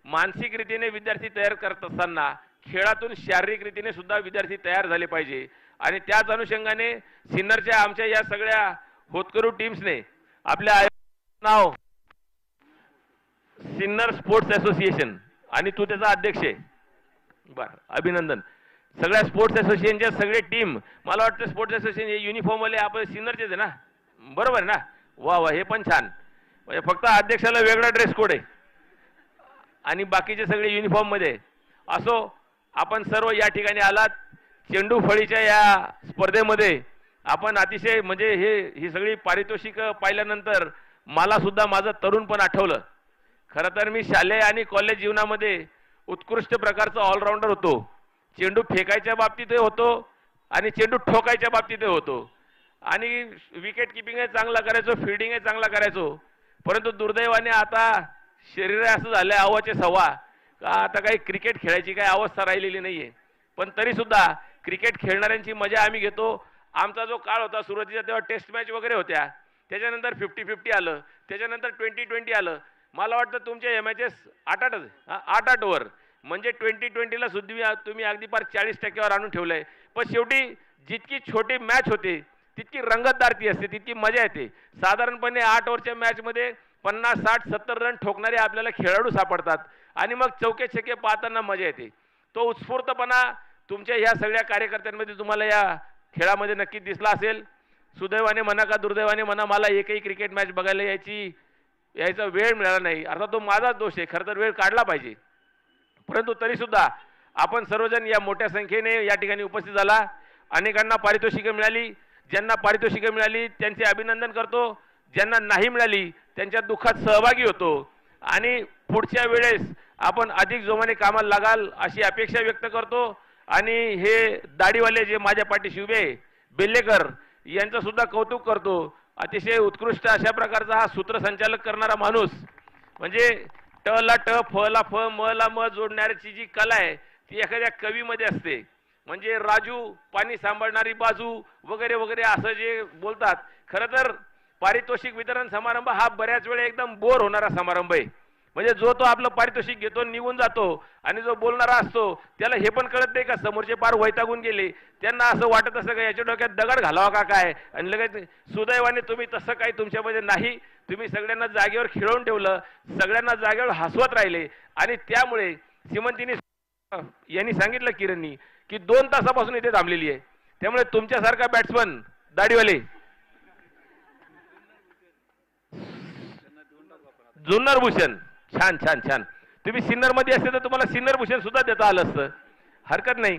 मानसिक रीतीने विद्यार्थी तयार करत असताना खेळातून शारीरिक रीतीने सुद्धा विद्यार्थी तयार झाले पाहिजे. आणि त्याच अनुषंगाने सिन्नरच्या आमच्या या सगळ्या होतकरू टीम्सने आपल्या नाव सिन्नर स्पोर्ट्स असोसिएशन आणि तू त्याचा अध्यक्ष आहे. बरं, अभिनंदन. सगळ्या स्पोर्ट्स असोसिएशनच्या सगळे टीम, मला वाटतं स्पोर्ट्स असोसिएशन हे युनिफॉर्म वाले आपण सिन्नरचेच आहे ना, बरोबर ना? वा वा, हे पण छान. म्हणजे फक्त अध्यक्षाला वेगळा ड्रेस कोड आहे आणि बाकीचे सगळे युनिफॉर्म मध्ये. असो, आपण सर्व या ठिकाणी आलात. चेंडू फळीच्या या स्पर्धेमध्ये आपण अतिशय म्हणजे ही सगळी पारितोषिक पाहिल्यानंतर मला सुद्धा माझं तरुणपण आठवलं. खरं तर मी शालेय आणि कॉलेज जीवनामध्ये उत्कृष्ट प्रकारचा ऑलराऊंडर होतो. चेंडू फेकायच्या बाबतीतही होतो आणि चेंडू ठोकायच्या बाबतीतही होतो आणि विकेट किपिंगही चांगला करायचो, फिल्डिंगही चांगला करायचो. परंतु दुर्दैवाने आता शरीर असं झालंय अवाचे सव्वा का आता काही क्रिकेट खेळायची काही अवस्था राहिलेली नाहीये. पण तरी सुद्धा क्रिकेट खेळणाऱ्यांची मजा आम्ही घेतो. आमचा जो काळ होता सुरुवातीचा तेव्हा टेस्ट मॅच वगैरे होत्या, त्याच्यानंतर 50-50 आलं, त्याच्यानंतर 20-20 आलं. मला वाटतं तुमच्या या मॅचेस 8-8 ओव्हर म्हणजे 20-20ला सुद्धा तुम्ही अगदी फार 40% आणून ठेवलंय. पण शेवटी जितकी छोटी मॅच होते तितकी रंगतदार ती असते, तितकी मजा येते. साधारणपणे 8 ओव्हरच्या मॅचमध्ये 50, 60, 70 रन ठोकणारे आपल्याला खेळाडू सापडतात आणि मग चौके छक्के पाहताना मजा येते. तो उत्स्फूर्तपणा तुमच्या ह्या सगळ्या कार्यकर्त्यांमध्ये तुम्हाला या खेळामध्ये नक्कीच दिसला असेल. सुदैवाने म्हणा का दुर्दैवाने म्हणा, मला एकही क्रिकेट मॅच बघायला यायचा वेळ मिळाला नाही. अर्थात तो माझाच दोष आहे, खरं तर वेळ काढला पाहिजे. परंतु तरी सुद्धा आपण सर्वजण या मोठ्या संख्येने या ठिकाणी उपस्थित झाला. अनेकांना पारितोषिकं मिळाली. ज्यांना पारितोषिकं मिळाली त्यांचे अभिनंदन करतो. ज्यांना नाही मिळाली त्यांच्या दुःखात सहभागी होतो आणि पुढच्या वेळेस आपण अधिक जोमाने कामाला लागाल अशी अपेक्षा व्यक्त करतो. आणि हे दाढीवाले जे माझ्या पाठीशी उभे बेल्लेकर यांचं सुद्धा कौतुक करतो. अतिशय उत्कृष्ट अशा प्रकारचा हा सूत्रसंचालक करणारा माणूस, म्हणजे ट ला ट, फ ला फ, म ला म जोडण्याची जी कला आहे ती एखाद्या कवीमध्ये असते. म्हणजे राजू, पाणी सांभाळणारी बाजू वगैरे वगैरे असं जे बोलतात. खरं तर पारितोषिक वितरण समारंभ हा बऱ्याच वेळा एकदम बोर होणारा समारंभ आहे. म्हणजे जो तो आपलं पारितोषिक घेतो निघून जातो आणि जो बोलणारा असतो त्याला हे पण कळत नाही का समोरचे पार वैतागून गेले, त्यांना असं वाटत असं का याच्या डोक्यात दगड घालावा का काय, आणि लगेच सुदैवाने तुम्ही तसं काही तुमच्यामध्ये नाही, तुम्ही सगळ्यांना जागेवर खिळवून ठेवलं, सगळ्यांना जागेवर हसवत राहिले आणि त्यामुळे श्रीमंतीने यांनी सांगितलं किरणनी की 2 तासापासून इथे थांबलेली आहे. त्यामुळे तुमच्यासारखा बॅट्समन दाढीवाले जुन्नर भूषण छान छान छान, तुम्ही सिन्नर मध्ये असते तर तुम्हाला सिन्नर भूषण सुद्धा देता आलं असतं, हरकत नाही.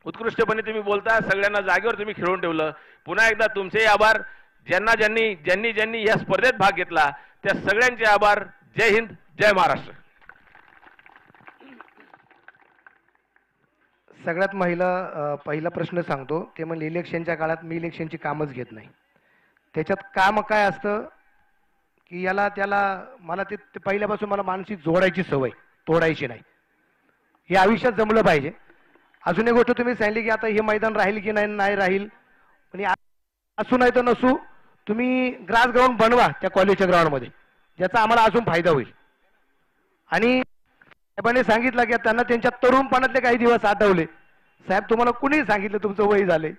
उत्कृष्टपणे तुम्ही बोलता, सगळ्यांना जागेवर तुम्ही खेळून ठेवलं. पुन्हा एकदा तुमचे आभार. ज्यांना ज्यांनी ज्यांनी ज्यांनी या स्पर्धेत भाग घेतला त्या सगळ्यांचे आभार. जय हिंद, जय महाराष्ट्र. सगळ्यात पहिला प्रश्न सांगतो ते म्हणजे इलेक्शनच्या काळात मी इलेक्शनची कामच घेत नाही. त्याच्यात काम काय असतं की याला त्याला मला ते पहिल्यापासून मला मानसिक जोडायची सवय, तोडायची नाही. हे आयुष्यात जमलं पाहिजे. अजून एक गोष्ट तुम्ही सांगितली की आता हे मैदान राहील की नाही राहील, पण असू नाही तर नसू तुम्ही ग्रास ग्राउंड बनवा त्या कॉलेजच्या ग्राउंडमध्ये, ज्याचा आम्हाला अजून फायदा होईल. आणि साहेबांनी सांगितलं की त्यांना त्यांच्या तरुणपणातले काही दिवस आठवले. साहेब तुम्हाला कुणी सांगितलं तुमचं वय झाले?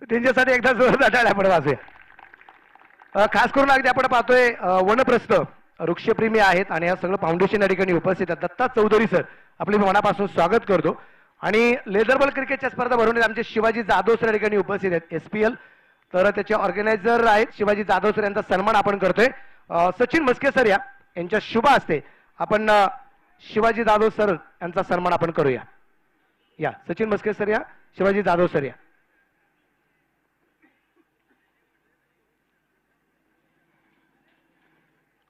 त्यांच्यासाठी एकदा जोरदार टाळ्या आपण वाजूया. खास करून अगदी आपण पाहतोय वनप्रस्थ वृक्षप्रेमी आहेत आणि या सगळं फाउंडेशन या ठिकाणी उपस्थित आहेत. दत्ता चौधरी सर आपले मनापासून स्वागत करतो. आणि लेदरबॉल क्रिकेटच्या स्पर्धा भरवण्यात आमचे शिवाजी जाधव सर या ठिकाणी उपस्थित आहेत, SPL. तर त्याचे ऑर्गनायझर आहेत शिवाजी जाधव सर, यांचा सन्मान आपण करतोय. सचिन मस्के सर यांच्या शुभ हस्ते आपण शिवाजी जाधव सर यांचा सन्मान आपण करूया. या सचिन मस्के सर या, शिवाजी जाधव सर या.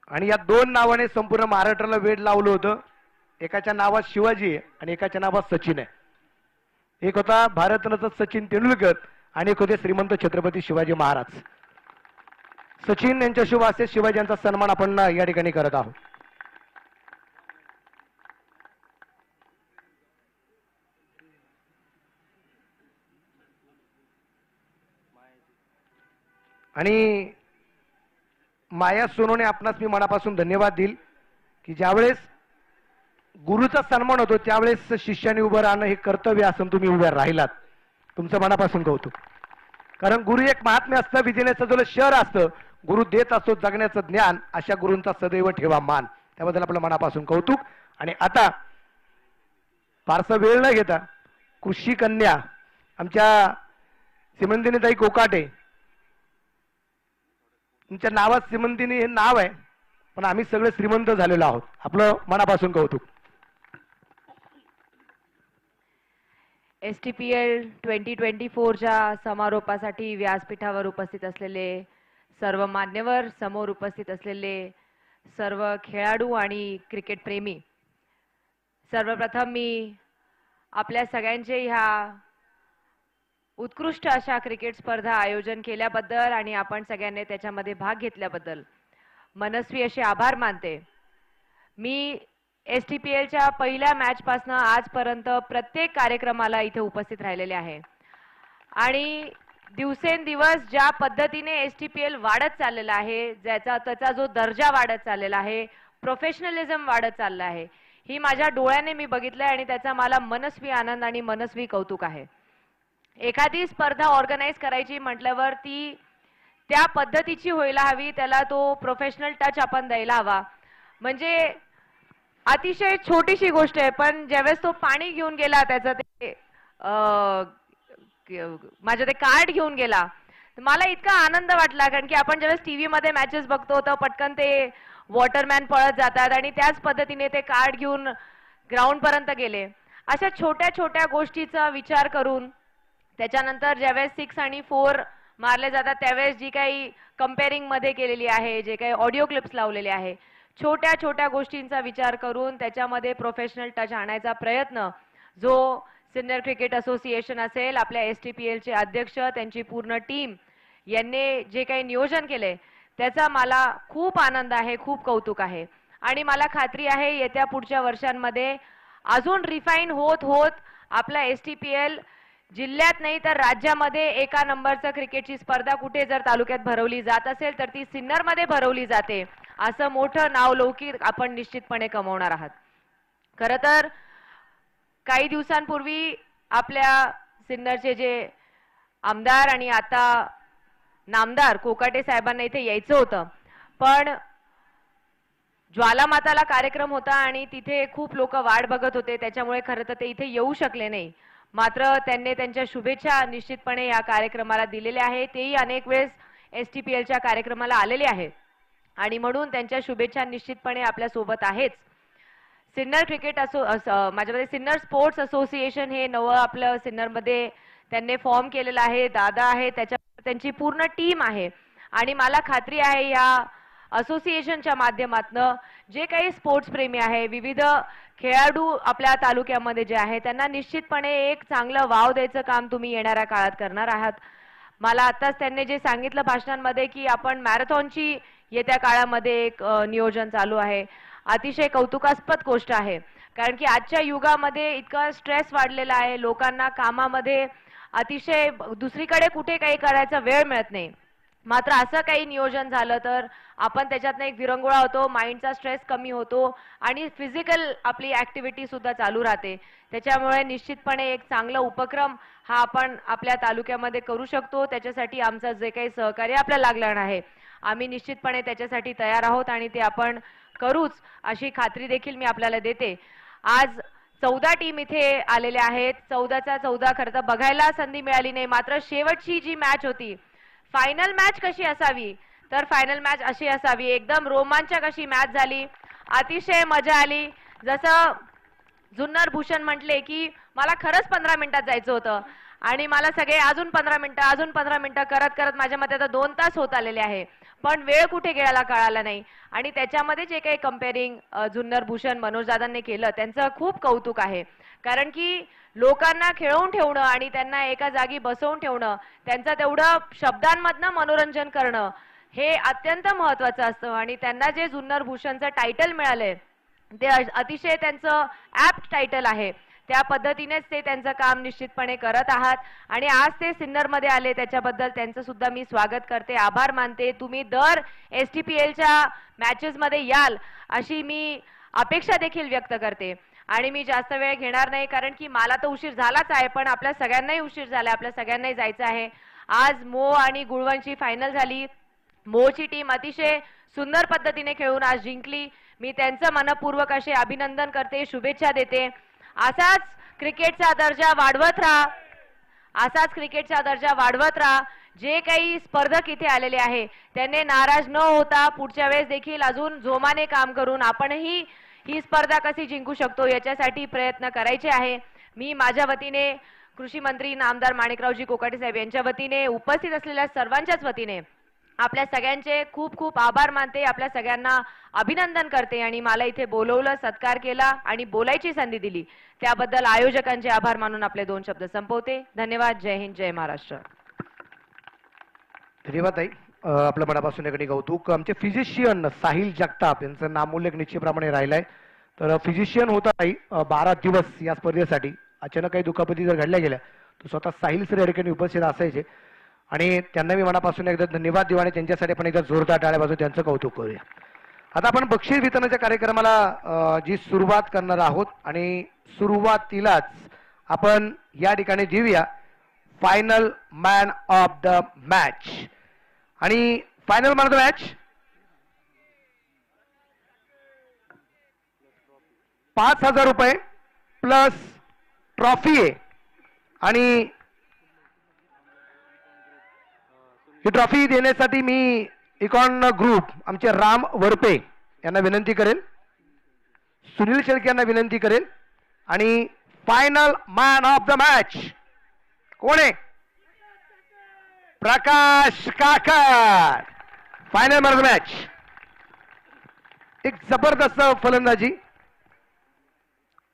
आणि या 2 नावाने संपूर्ण महाराष्ट्राला वेड लावलं होतं. एकाच्या नावात शिवाजी आहे आणि एकाच्या नावात सचिन आहे. एक होता भारतरत्न सचिन तेंडुलकर आणि एक होते श्रीमंत छत्रपती शिवाजी महाराज. सचिन यांच्या शुभ हस्ते शिवाजी यांचा सन्मान आपण या ठिकाणी करत आहोत. आणि माया सोनोने आपणास मी मनापासून धन्यवाद देईल की ज्यावेळेस गुरुचा सन्मान होतो त्यावेळेस शिष्याने उभं राहणं हे कर्तव्य असून तुम्ही उभे राहिलात. तुमचं मनापासून कौतुक. कारण गुरु एक महात्म्य असतं, विजण्याचं जो शहर असतं, गुरु देत असतो जगण्याचं ज्ञान, अशा गुरूंचा सदैव ठेवा मान. त्याबद्दल आपलं मनापासून कौतुक. आणि आता फारसा वेळ न घेता कृषी कन्या आमच्या श्रीमंतीताई कोकाटे, तुमच्या नावात श्रीमंतीनी हे नाव आहे पण आम्ही सगळे श्रीमंत झालेलो आहोत. आपलं मनापासून कौतुक. STPL 2024च्या समारोपासाठी व्यासपीठावर उपस्थित असलेले सर्व मान्यवर, समोर उपस्थित असलेले सर्व खेळाडू आणि क्रिकेट प्रेमी, सर्वप्रथम मी आपल्या सगळ्यांचे ह्या उत्कृष्ट अशा क्रिकेट स्पर्धा आयोजन केल्याबद्दल आणि आपण सगळ्यांनी त्याच्यामध्ये भाग घेतल्याबद्दल मनस्वी असे आभार मानते. मी STPLच्या पहिल्या मॅचपासून आजपर्यंत प्रत्येक कार्यक्रमाला इथे उपस्थित राहिलेले आहे आणि दिवसेंदिवस ज्या पद्धतीने STPL वाढत चाललेला आहे, त्याचा जो दर्जा वाढत चाललेला आहे, प्रोफेशनलिझम वाढत चालला आहे, ही माझ्या डोळ्याने मी बघितलंय आणि त्याचा मला मनस्वी आनंद आणि मनस्वी कौतुक आहे. एखादी स्पर्धा ऑर्गनाईज करायची म्हटल्यावर ती त्या पद्धतीची व्हायला हवी, त्याला तो प्रोफेशनल टच आपण द्यायला हवा. म्हणजे अतिशय छोटीशी गोष्ट आहे पण ज्यावेळेस तो पाणी घेऊन गेला, त्याचं ते माझं ते कार्ड घेऊन गेला, मला इतका आनंद वाटला. कारण की आपण ज्यावेळेस टीव्ही मध्ये मॅचेस बघतो तर पटकन ते वॉटरमॅन पळत जातात आणि त्याच पद्धतीने ते कार्ड घेऊन ग्राउंड पर्यंत गेले. अशा छोट्या छोट्या गोष्टीचा विचार करून त्याच्यानंतर ज्यावेळेस 6 आणि 4 मारले जातात त्यावेळेस जी काही कंपेअरिंग मध्ये केलेली आहे, जे काही ऑडिओ क्लिप्स लावलेले आहे, छोट्या छोट्या गोष्टींचा विचार करून त्याच्यामध्ये प्रोफेशनल टच आणायचा प्रयत्न जो सिनियर क्रिकेट असोसिएशन असेल, आपल्या STPLचे अध्यक्ष, त्यांची पूर्ण टीम यांनी जे काही नियोजन केले त्याचा मला खूप आनंद आहे, खूप कौतुक आहे. आणि मला खात्री आहे येत्या पुढच्या वर्षांमध्ये अजून रिफाईन होत होत आपला STPL जिल्ह्यात नाही तर राज्यामध्ये एका नंबरचं क्रिकेटची स्पर्धा कुठे जर तालुक्यात भरवली जात असेल तर ती सिन्नरमध्ये भरवली जाते. असं मोठं नावलौकिक आपण निश्चितपणे कमवणार आहात. खरं तर काही दिवसांपूर्वी आपल्या सिन्नरचे जे आमदार आणि आता नामदार कोकाटे साहेबांना इथे यायचं होतं, पण ज्वालामाताला कार्यक्रम होता आणि तिथे खूप लोक वाट बघत होते, त्याच्यामुळे खरं तर ते इथे येऊ शकले नाही. मात्र त्यांनी त्यांच्या शुभेच्छा निश्चितपणे या कार्यक्रमाला दिलेल्या आहेत. तेही अनेक वेळेस STPLच्या कार्यक्रमाला आलेले आहेत आणि म्हणून त्यांच्या शुभेच्छा निश्चितपणे आपल्या सोबत आहेच. सिन्नर क्रिकेट माझ्यामध्ये सिन्नर स्पोर्ट्स असोसिएशन हे नवं आपलं सिन्नरमध्ये त्यांनी फॉर्म केलेलं आहे. दादा आहे, त्यांची पूर्ण टीम आहे आणि मला खात्री आहे या असोसिएशनच्या माध्यमातून जे काही स्पोर्ट्स प्रेमी आहे, विविध खेळाडू आपल्या तालुक्यामध्ये जे आहे, त्यांना निश्चितपणे एक चांगलं वाव द्यायचं काम तुम्ही येणाऱ्या काळात करणार आहात. मला आताच त्यांनी जे सांगितलं भाषणांमध्ये की आपण मॅरेथॉनची येत्या काळामध्ये एक नियोजन चालू आहे, अतिशय कौतुकास्पद गोष्ट आहे. कारण की आजच्या युगामध्ये इतका स्ट्रेस वाढलेला आहे, लोकांना कामामध्ये अतिशय दुसरीकडे कुठे काही करायचा वेळ मिळत नाही. मात्र असं काही नियोजन झालं तर आपण त्याच्यातनं एक विरंगुळा होतो, माइंडचा स्ट्रेस कमी होतो आणि फिजिकल आपली ऍक्टिव्हिटी सुद्धा चालू राहते. त्याच्यामुळे निश्चितपणे एक चांगला उपक्रम हा आपण आपल्या तालुक्यामध्ये करू शकतो. त्याच्यासाठी आमचं जे काही सहकार्य आपल्याला लागणार आहे, आम्ही निश्चितपणे त्याच्यासाठी तयार आहोत आणि ते आपण करूच अशी खात्री देखील मी आपल्याला देते. आज 14 टीम इथे आलेल्या आहेत. 14च्या 14 खरं तर बघायला संधी मिळाली नाही, मात्र शेवटची जी मॅच होती, फायनल मॅच कशी असावी तर फायनल मॅच अशी असावी, एकदम रोमांचक अशी मॅच झाली, अतिशय मजा आली. जसं जुन्नर भूषण म्हटले की मला खरंच 15 मिनिटात जायचं होतं आणि मला सगळे अजून 15 मिनिटं करत करत माझ्या मते आता 2 तास होत आलेले आहे, पण वेळ कुठे गेला कळाला नाही. आणि त्याच्यामध्ये जे काही कंपेअरिंग जुन्नर भूषण मनोज दादांनी केलं त्यांचं खूप कौतुक आहे. कारण की लोकांना खेळवून ठेवणं आणि त्यांना एका जागी बसवून ठेवणं, त्यांचं तेवढं शब्दांमधनं मनोरंजन करणं हे अत्यंत महत्त्वाचं असतं. आणि त्यांना जे जुन्नर भूषणचं टायटल मिळालंय ते अतिशय त्यांचं ॲप्ट टायटल आहे. त्या पद्धतीनेच ते त्यांचं काम निश्चितपणे करत आहात आणि आज ते सिन्नरमध्ये आले त्याच्याबद्दल त्यांचं सुद्धा मी स्वागत करते, आभार मानते. तुम्ही दर STPLच्या मॅचेसमध्ये याल अशी मी अपेक्षा देखील व्यक्त करते. आणि मी जास्त वेळ घेणार नाही कारण की मला तर उशीर झालाच आहे, पण आपल्या सगळ्यांनाही उशीर झाला, आपल्या सगळ्यांनाही जायचं आहे. आज मो आणि गुळवणची फायनल झाली. मोची टीम अतिशय सुंदर पद्धतीने खेळून आज जिंकली. मी त्यांचं मनपूर्वक असे अभिनंदन करते, शुभेच्छा देते. असाच क्रिकेटचा दर्जा वाढवत राहा, असाच क्रिकेटचा दर्जा वाढवत राहा. जे काही स्पर्धक इथे आलेले आहे त्यांनी नाराज न होता पुढच्या वेळेस देखील अजून जोमाने काम करून आपणही ही स्पर्धा कशी जिंकू शकतो याच्यासाठी प्रयत्न करायचे आहे. मी माझ्या वतीने कृषी मंत्री नामदार माणिकरावजी कोकाटे साहेब यांच्या वतीने उपस्थित असलेल्या सर्वांच्याच वतीने आपल्या सगळ्यांचे खूप खूप आभार मानते, आपल्या सगळ्यांना अभिनंदन करते आणि मला इथे बोलवलं, सत्कार केला आणि बोलायची संधी दिली त्याबद्दल आयोजकांचे आभार मानून आपले 2 शब्द संपवते. धन्यवाद. जय हिंद, जय महाराष्ट्र. धन्यवाद ताई. आपलं मनापासून एकडे कौतुक. आमचे फिजिशियन साहिल जगताप यांचं नामोल्लेख निश्चितप्रमाणे राहिलाय. तर फिजिशियन होता ताई 12 दिवस या स्पर्धेसाठी. अचानक काही दुखापती जर घडल्या गेल्या तर स्वतः साहिल सर या ठिकाणी उपस्थित असायचे आणि त्यांना मी मनापासून एकदा धन्यवाद देऊ आणि त्यांच्यासाठी आपण एकदा जोरदार टाळ्या वाजवून त्यांचं कौतुक करूया. आता आपण बक्षीस वितरणाच्या कार्यक्रमाला जी सुरुवात करणार आहोत आणि सुरुवातीलाच आपण या ठिकाणी देऊया final man of the match. आणि final man of the match 5,000 रुपये प्लस ट्रॉफी आहे. आणि ही ट्रॉफी देण्यासाठी मी इकॉन ग्रुप आमचे राम वरपे यांना विनंती करेन, सुनील शेळके यांना विनंती करेन. आणि final man of the match कोण आहे? प्रकाश काकड. Final man of the match. एक जबरदस्त फलंदाजी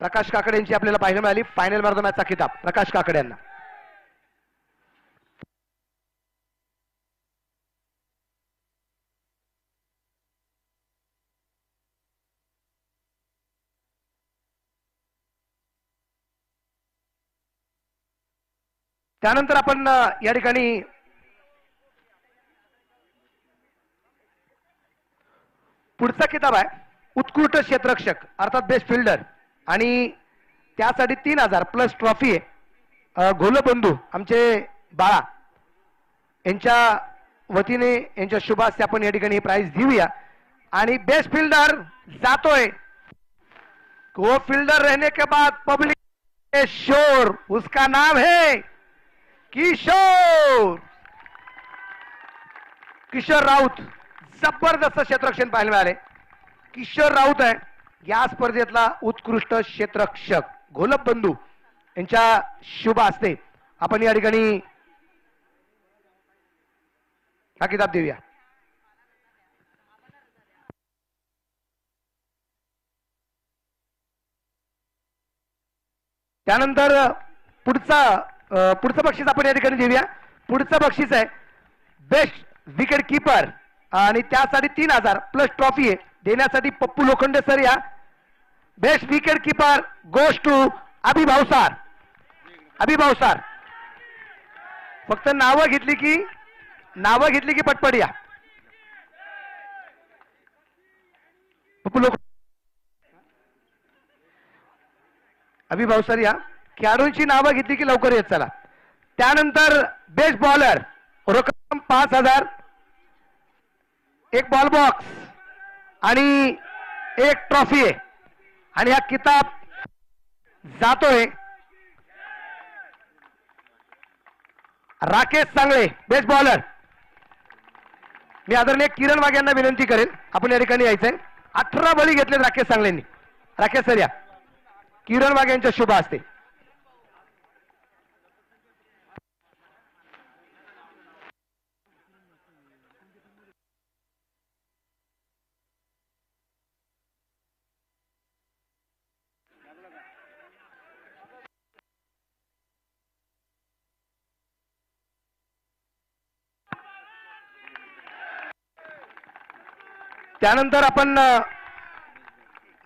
प्रकाश काकड यांची आपल्याला पाहायला मिळाली. फायनल मॅन ऑफ द मॅचचा किताब प्रकाश काकड यांना. त्यानंतर आपण या ठिकाणी पुढचा किताब आहे उत्कृष्ट क्षेत्ररक्षक अर्थात बेस्ट फिल्डर आणि त्यासाठी 3000 प्लस ट्रॉफी आहे. घोलबंधू आमचे बाळा यांच्या वतीने यांच्या शुभ हस्ते आपण या ठिकाणी प्राइज देऊया. आणि बेस्ट फिल्डर जातोय. वो फिल्डर रहने के बाद पब्लिक के शोर, उसका नाम है किशोर किशोर राऊत. जबरदस्त क्षेत्ररक्षण पाहायला मिळाले. किशोर राऊत आहे या स्पर्धेतला उत्कृष्ट क्षेत्ररक्षक. घोलबंधू यांच्या शुभ हस्ते आपण या ठिकाणी हा किताब देऊया. त्यानंतर पुढचं बक्षीस आपण या ठिकाणी देऊया. पुढचं बक्षीस आहे बेस्ट विकेट कीपर आणि त्यासाठी 3000 प्लस ट्रॉफी आहे. देण्यासाठी पप्पू लोखंडे सर या. Best wicket keeper goes to Abhi Bhavsar. Abhi Bhavsar. फक्त नावं घेतली की पटपट या. पप्पू लोखंडे अभि भावसार या. खेळाडूंची नावं घेतली की लवकर येत चला. त्यानंतर बेस्ट बॉलर रक्कम 5000, एक बॉल बॉक्स आणि एक ट्रॉफी आहे. आणि हा किताब जातोय राकेश सांगळे बेस्ट बॉलर. मी आदरणीय किरण वाघ यांना विनंती करेन आपण या ठिकाणी यायचंय. 18 बळी घेतले राकेश सांगळेंनी. राकेश सर या. किरण वाघ यांच्या शुभ हस्ते. त्यानंतर आपण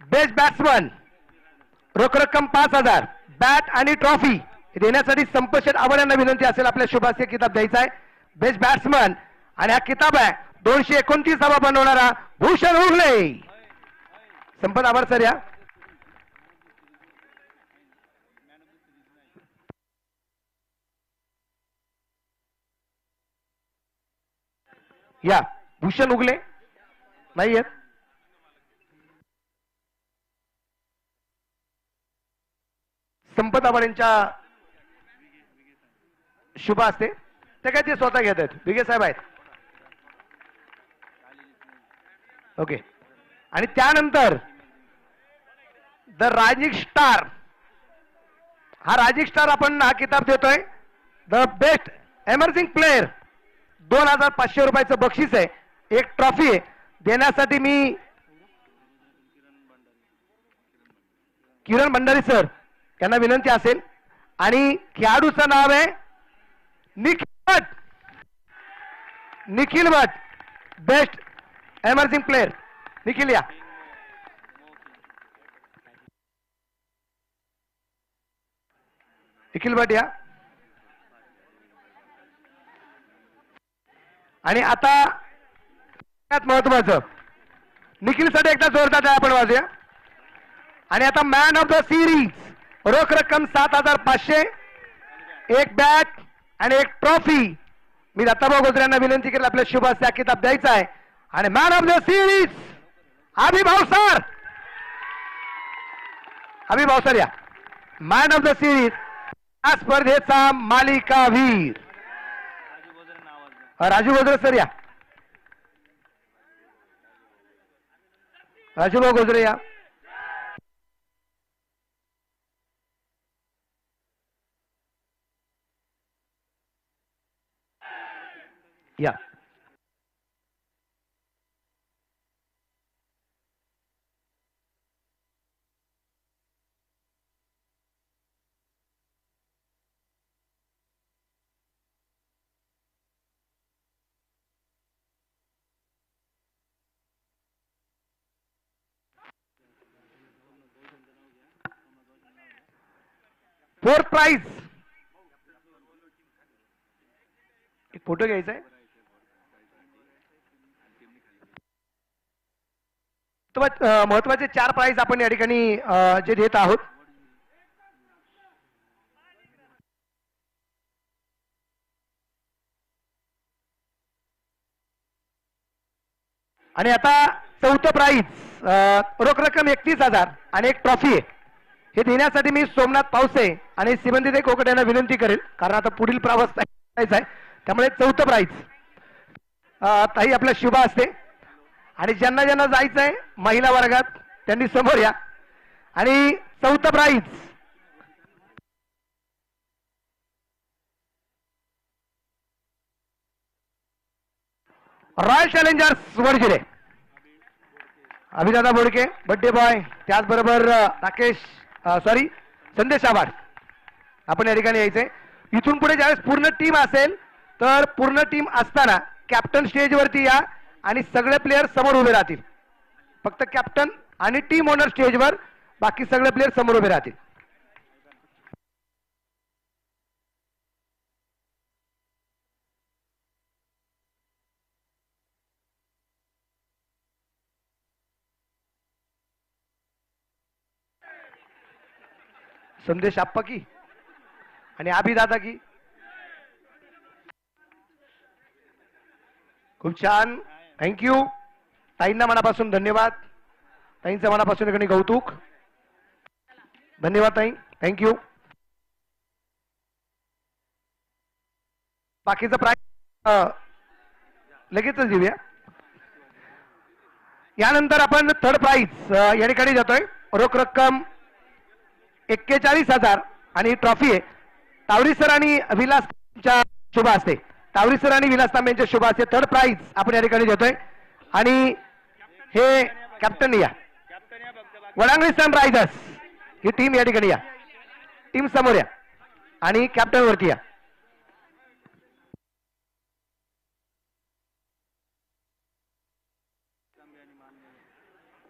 बेस्ट बॅट्समन रोख रक्कम 5000 बॅट आणि ट्रॉफी देण्यासाठी संपशेठ आवड यांना विनंती असेल आपल्या शुभास्य किताब द्यायचा आहे. बेस्ट बॅट्समन आणि हा किताब आहे 229 बनवणारा भूषण उगले. संपत आवड सर या. भूषण उगले नाही आहेत. संपत आव्हाड यांच्या शुभ असते ते काय ते स्वतः घेत आहेत. विगे साहेब आहेत. ओके. आणि त्यानंतर द रायझिंग स्टार. हा रायझिंग स्टार आपण हा किताब देतोय. द बेस्ट एमर्जिंग प्लेअर 2500 रुपयाचं बक्षीस आहे. एक ट्रॉफी आहे. देण्यासाठी मी किरण भंडारी सर यांना विनंती असेल. आणि खेळाडूचं नाव आहे निखिल भट. निखिल भट बेस्ट एमर्जिंग प्लेअर. निखिल या. निखिल भट या. आणि आता महत्वाचं निखिलसाठी एकदा जोरदार टाळ्या आपण वाजूया. आणि आता मॅन ऑफ द सिरीज रोख रक्कम 7500, एक बॅट आणि एक ट्रॉफी. मी दत्ताभाऊ गोजरे यांना विनंती केली आपल्या शुभ हस्ते किताब द्यायचा आहे. आणि मॅन ऑफ द सिरीज अभि भावसार. अभि भावसार या. मॅन ऑफ द सिरीज या स्पर्धेचा मालिकावीर राजू गोजरे सर या. राजूभाऊ गोजरे या. या. फोर्थ प्राइज एक फोटो घ्यायचा आहे. महत्वाचे 4 प्राइज आपण या ठिकाणी जे देत आहोत. आणि आता चौथं प्राइज रोख रक्कम 31,000 आणि एक ट्रॉफी आहे. हे देण्यासाठी मी सोमनाथ पावसे आणि सिमंतिताई कोकट यांना विनंती करेल, कारण आता पुढील प्रवास करायचा आहे. त्यामुळे चौथं प्राइज ताई आपल्या शुभा असते. आणि ज्यांना ज्यांना जायचं आहे महिला वर्गात त्यांनी समोर या. आणि चौथं प्राइज रॉयल चॅलेंजर्स वडजिरे, अभिदादा बोडके बड्डे बॉय, त्याचबरोबर राकेश संदेश आव्हाड, आपण या ठिकाणी यायचंय. इथून पुढे ज्यावेळेस पूर्ण टीम असेल तर पूर्ण टीम असताना कॅप्टन स्टेजवरती या आणि सगळे प्लेयर समोर उभे राहतील. फक्त कॅप्टन आणि टीम ओनर स्टेजवर, बाकी सगळे प्लेयर समोर उभे राहतील. संदेश आप्पा की आणि अभिदादा की, खूप छान, थँक्यू. ताईंना मनापासून धन्यवाद, ताईंचं मनापासून एकाने कौतुक, धन्यवाद ताई, थँक्यू. बाकीचं प्राइज लगेचच देऊया. यानंतर आपण थर्ड प्राइज या ठिकाणी जातोय. रोख रक्कम 41,000 आणि ट्रॉफी आहे. तावरी सर आणि विलासच्या शुभ असते. तावरी सर आणि विलास तांबे यांच्या शुभ असते. थर्ड प्राइज आपण या ठिकाणी देतोय. आणि हे कॅप्टन या, वडांगणी सनरायझर्स ही टीम या ठिकाणी या, टीम समोर या आणि कॅप्टन वरती या.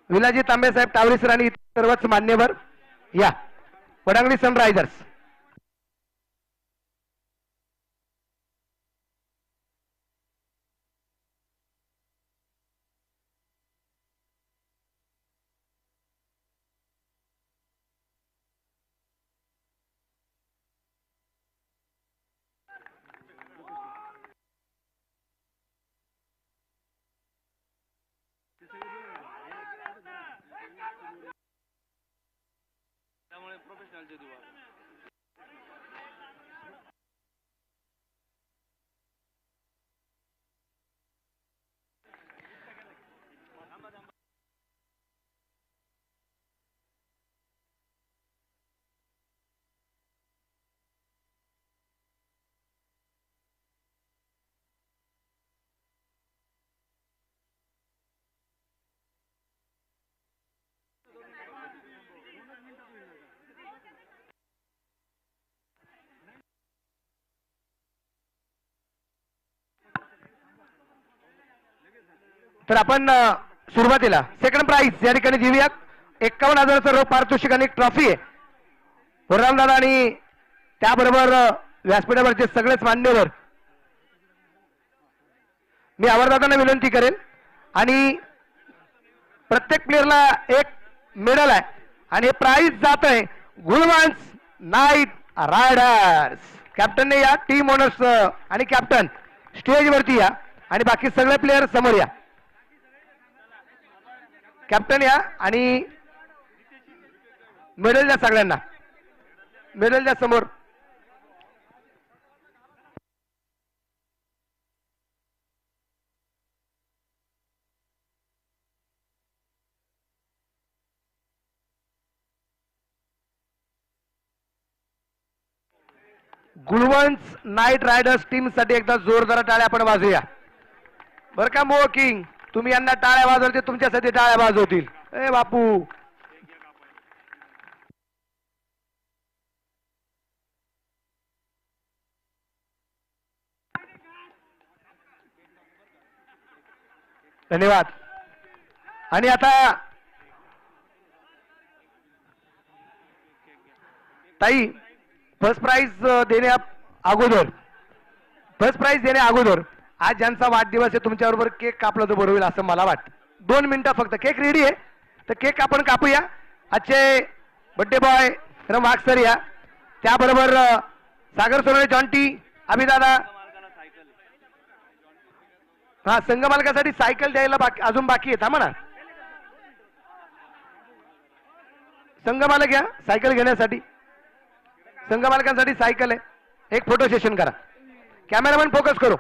विलाजी तांबे साहेब, तावरी सर आणि सर्वच मान्यवर या, वडांगणी सनरायझर्स. तर आपण सुरुवातीला सेकंड प्राइज या ठिकाणी देऊया. 51,000चं रोख पारितोषिक आणि ट्रॉफी आहे. दादा आणि त्याबरोबर व्यासपीठावरचे सगळेच मान्यवर, मी अमरदादांना विनंती करेन. आणि प्रत्येक प्लेअरला एक मेडल आहे. आणि हे प्राइज जात आहे गुलवंश नाईट रायडर्स. कॅप्टनने या, टीम ओनर्स आणि कॅप्टन स्टेजवरती या आणि बाकी सगळे प्लेयर समोर या. कॅप्टन या आणि मेडल द्या सगळ्यांना, मेडल द्या समोर. गुलवंश नाईट रायडर्स टीम साठी एकदा जोरदार टाळ्या आपण वाजूया बरं का. मो किंग, तुम्ही यांना टाळ्या वाजवते, तुमच्यासाठी टाळ्या वाजवतील. ए बापू, धन्यवाद. आणि आता ताई, फर्स्ट प्राइज देण्या अगोदर फर्स्ट प्राइज देण्या अगोदर आज ज्यांचा वाढदिवस आहे तुमच्याबरोबर केक कापला तर बरं होईल असं मला वाटतं. 2 मिनिटं फक्त. केक रेडी आहे तर केक आपण कापूया. आजचे बड्डे बॉय रम वागसर या, त्याबरोबर सागर सोनवणे, जॉन्टी, अभिदादा. हा, संघ मालकासाठी सायकल द्यायला अजून बाकी आहे. थांबा ना, संघ मालक या सायकल घेण्यासाठी. संघ मालकांसाठी सायकल आहे. एक फोटो सेशन करा. कॅमेरामॅन फोकस करो.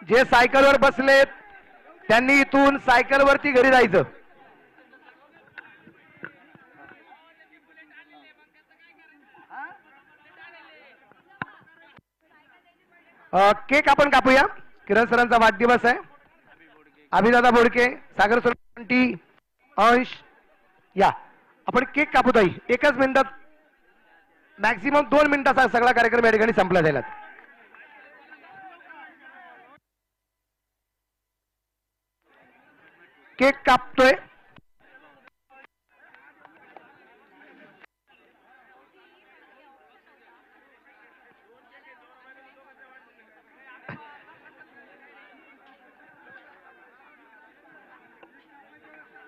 जे सायकलवर बसलेत त्यांनी इथून सायकलवरती घरी जायचं. केक आपण कापूया. किरण सरांचा वाढदिवस आहे. अभिदादा बोडके, सागर सोनवणे, अंश या. आपण केक कापू ताई. एकच मिनिटात, मॅक्सिमम 2 मिनिटाचा सगळा कार्यक्रम या ठिकाणी संपला जाईल. केक कापतोय.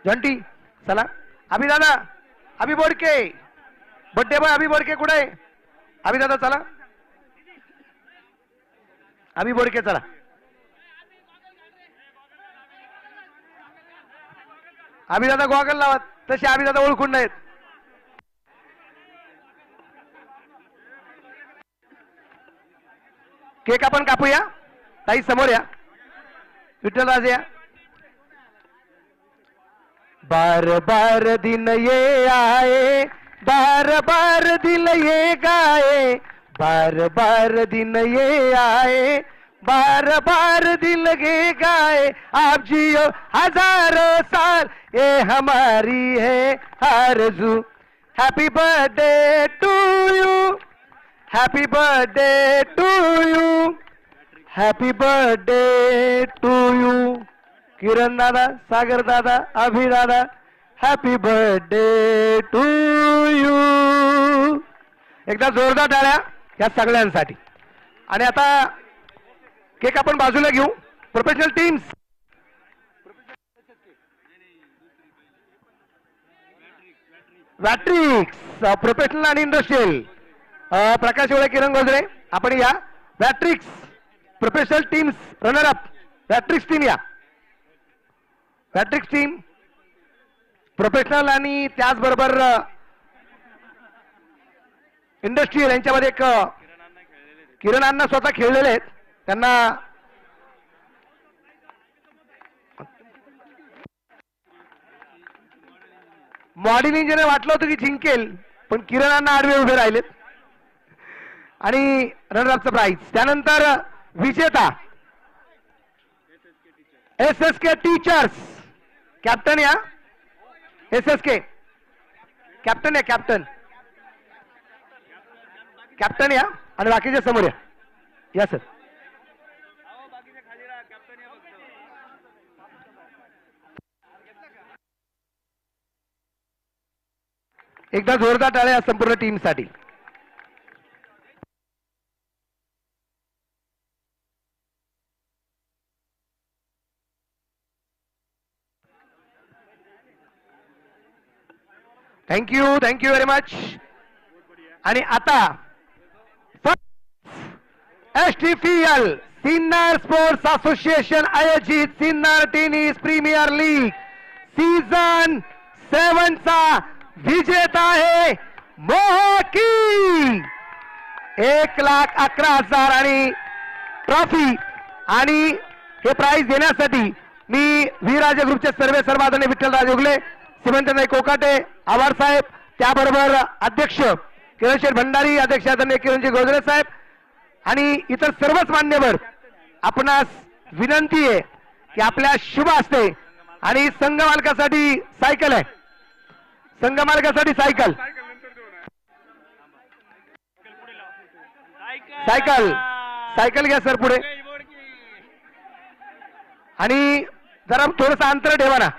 जंटी चला. अभिदादा, अभि बोडके, बड्डे बॉय अभि बोडके कुठे आहे? अभिदादा चला. अभि बोडके चला. अभिदादा गॉगल लावा. तसे अभिदादा ओळखून नाहीत. केक आपण कापूया. ताई समोर या. विठ्ठलराज या. बार बार दिन ये आए, बार बार दिल ये गाए, बार बार दिन ये आए, बार बार दिल ये गाए. आप जियो हजारों साल, ये हमारी है आरज़ू. Happy birthday to you, happy birthday to you, happy birthday to you. Kiran Dada, Sagar दादा, अभि दादा, हॅपी बर्थडे टू यू. एकदा जोरदार टाळ्या या सगळ्यांसाठी. आणि आता केक आपण बाजूला घेऊ. प्रोफेशनल टीम्स, वॅट्रिक्स प्रोफेशनल आणि इंडस्ट्रियल, प्रकाश ओळे, किरण गोजरे आपण या. Watrix professional teams runner up, Watrix team या. वॅट्रिक्स टीम प्रोफेशनल आणि त्याचबरोबर इंडस्ट्रियल यांच्यामध्ये एक किरण अण्णा स्वतः खेळलेले आहेत. त्यांना मॉडेल इंजिनियर वाटलं होतं की जिंकेल, पण किरण अण्णा आडवे उभे राहिलेत. आणि रनरअपचं प्राइज. त्यानंतर विजेता SSK टीचर्स, कॅप्टन या. SSK कॅप्टन या. कॅप्टन कॅप्टन या. आणि बाकीचे समोर या. या सर. एकदा जोरदार टाळ्या संपूर्ण टीमसाठी. Thank you, thank you very much. आणि आता STPL सिन्नर स्पोर्ट्स असोसिएशन आयोजित Sinnar tennis premier league season 7 चा विजेता आहे मोहकी. 1,11,000 आणि ट्रॉफी. आणि हे प्राइज देण्यासाठी मी वीराज ग्रुपचे सर्वे सर्वाधने विठ्ठलराज उगले, श्रीमंत कोकाटे, आवार साहेब, त्याबरोबर अध्यक्ष किरणशेठ भंडारी, अध्यक्ष आदरणीय किरणजी गोजरे साहेब आणि इतर सर्वच मान्यवर, आपणास विनंती आहे की आपल्या शुभ हस्ते आणि संघ मालकासाठी सायकल आहे. संघ मालकासाठी सायकल, सायकल सायकल घ्या सर पुढे. आणि जरा थोडंसं अंतर ठेवा ना.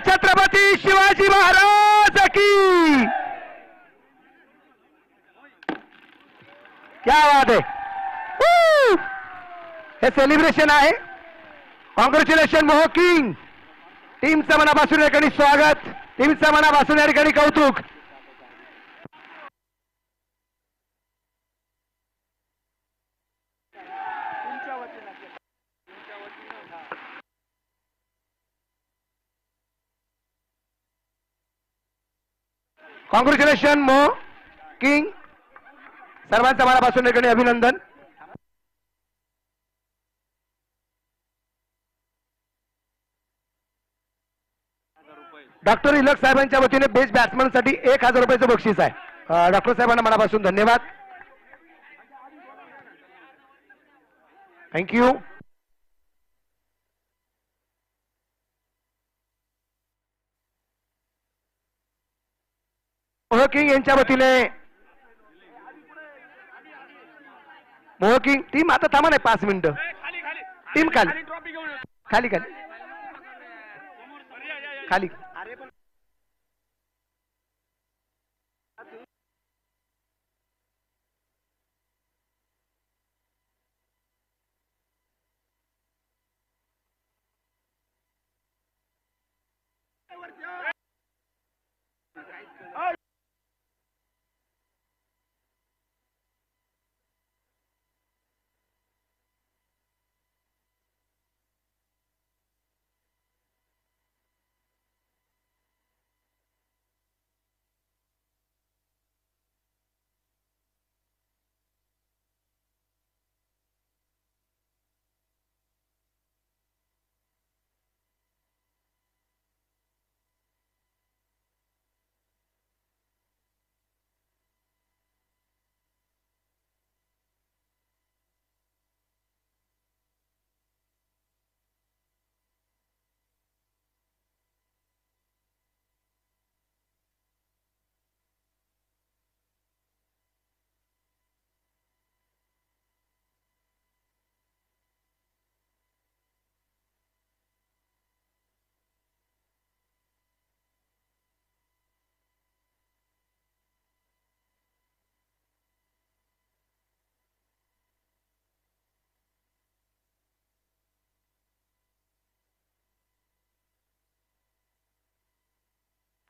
छत्रपती शिवाजी महाराज की क्या बात आहे. हे सेलिब्रेशन आहे. कॉंग्रॅच्युलेशन मोह किंग. टीमचं मनापासून या ठिकाणी स्वागत, टीमचं मनापासून या ठिकाणी कौतुक. कॉंग्रॅच्युलेशन मोह किंग. सर्वांचं मनापासून या ठिकाणी अभिनंदन. डॉक्टर इलक साहेबांच्या वतीने बेस्ट बॅट्समनसाठी 1000 रुपयाचं बक्षीस आहे. डॉक्टर साहेबांना मनापासून धन्यवाद. थँक्यू. मोह किंग यांच्या वतीने मोह किंग टीम आता थांबा नाही 5 मिनिटं. टीम खाली खाली खाली खाली.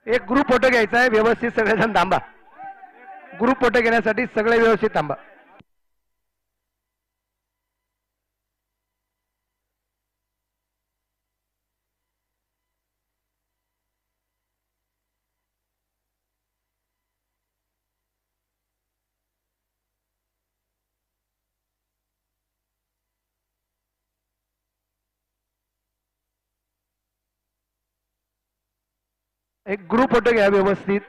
एक ग्रुप फोटो घ्यायचा आहे. व्यवस्थित सगळेजण थांबा. ग्रुप फोटो घेण्यासाठी सगळे व्यवस्थित थांबा. एक ग्रुप फोटो घ्या व्यवस्थित.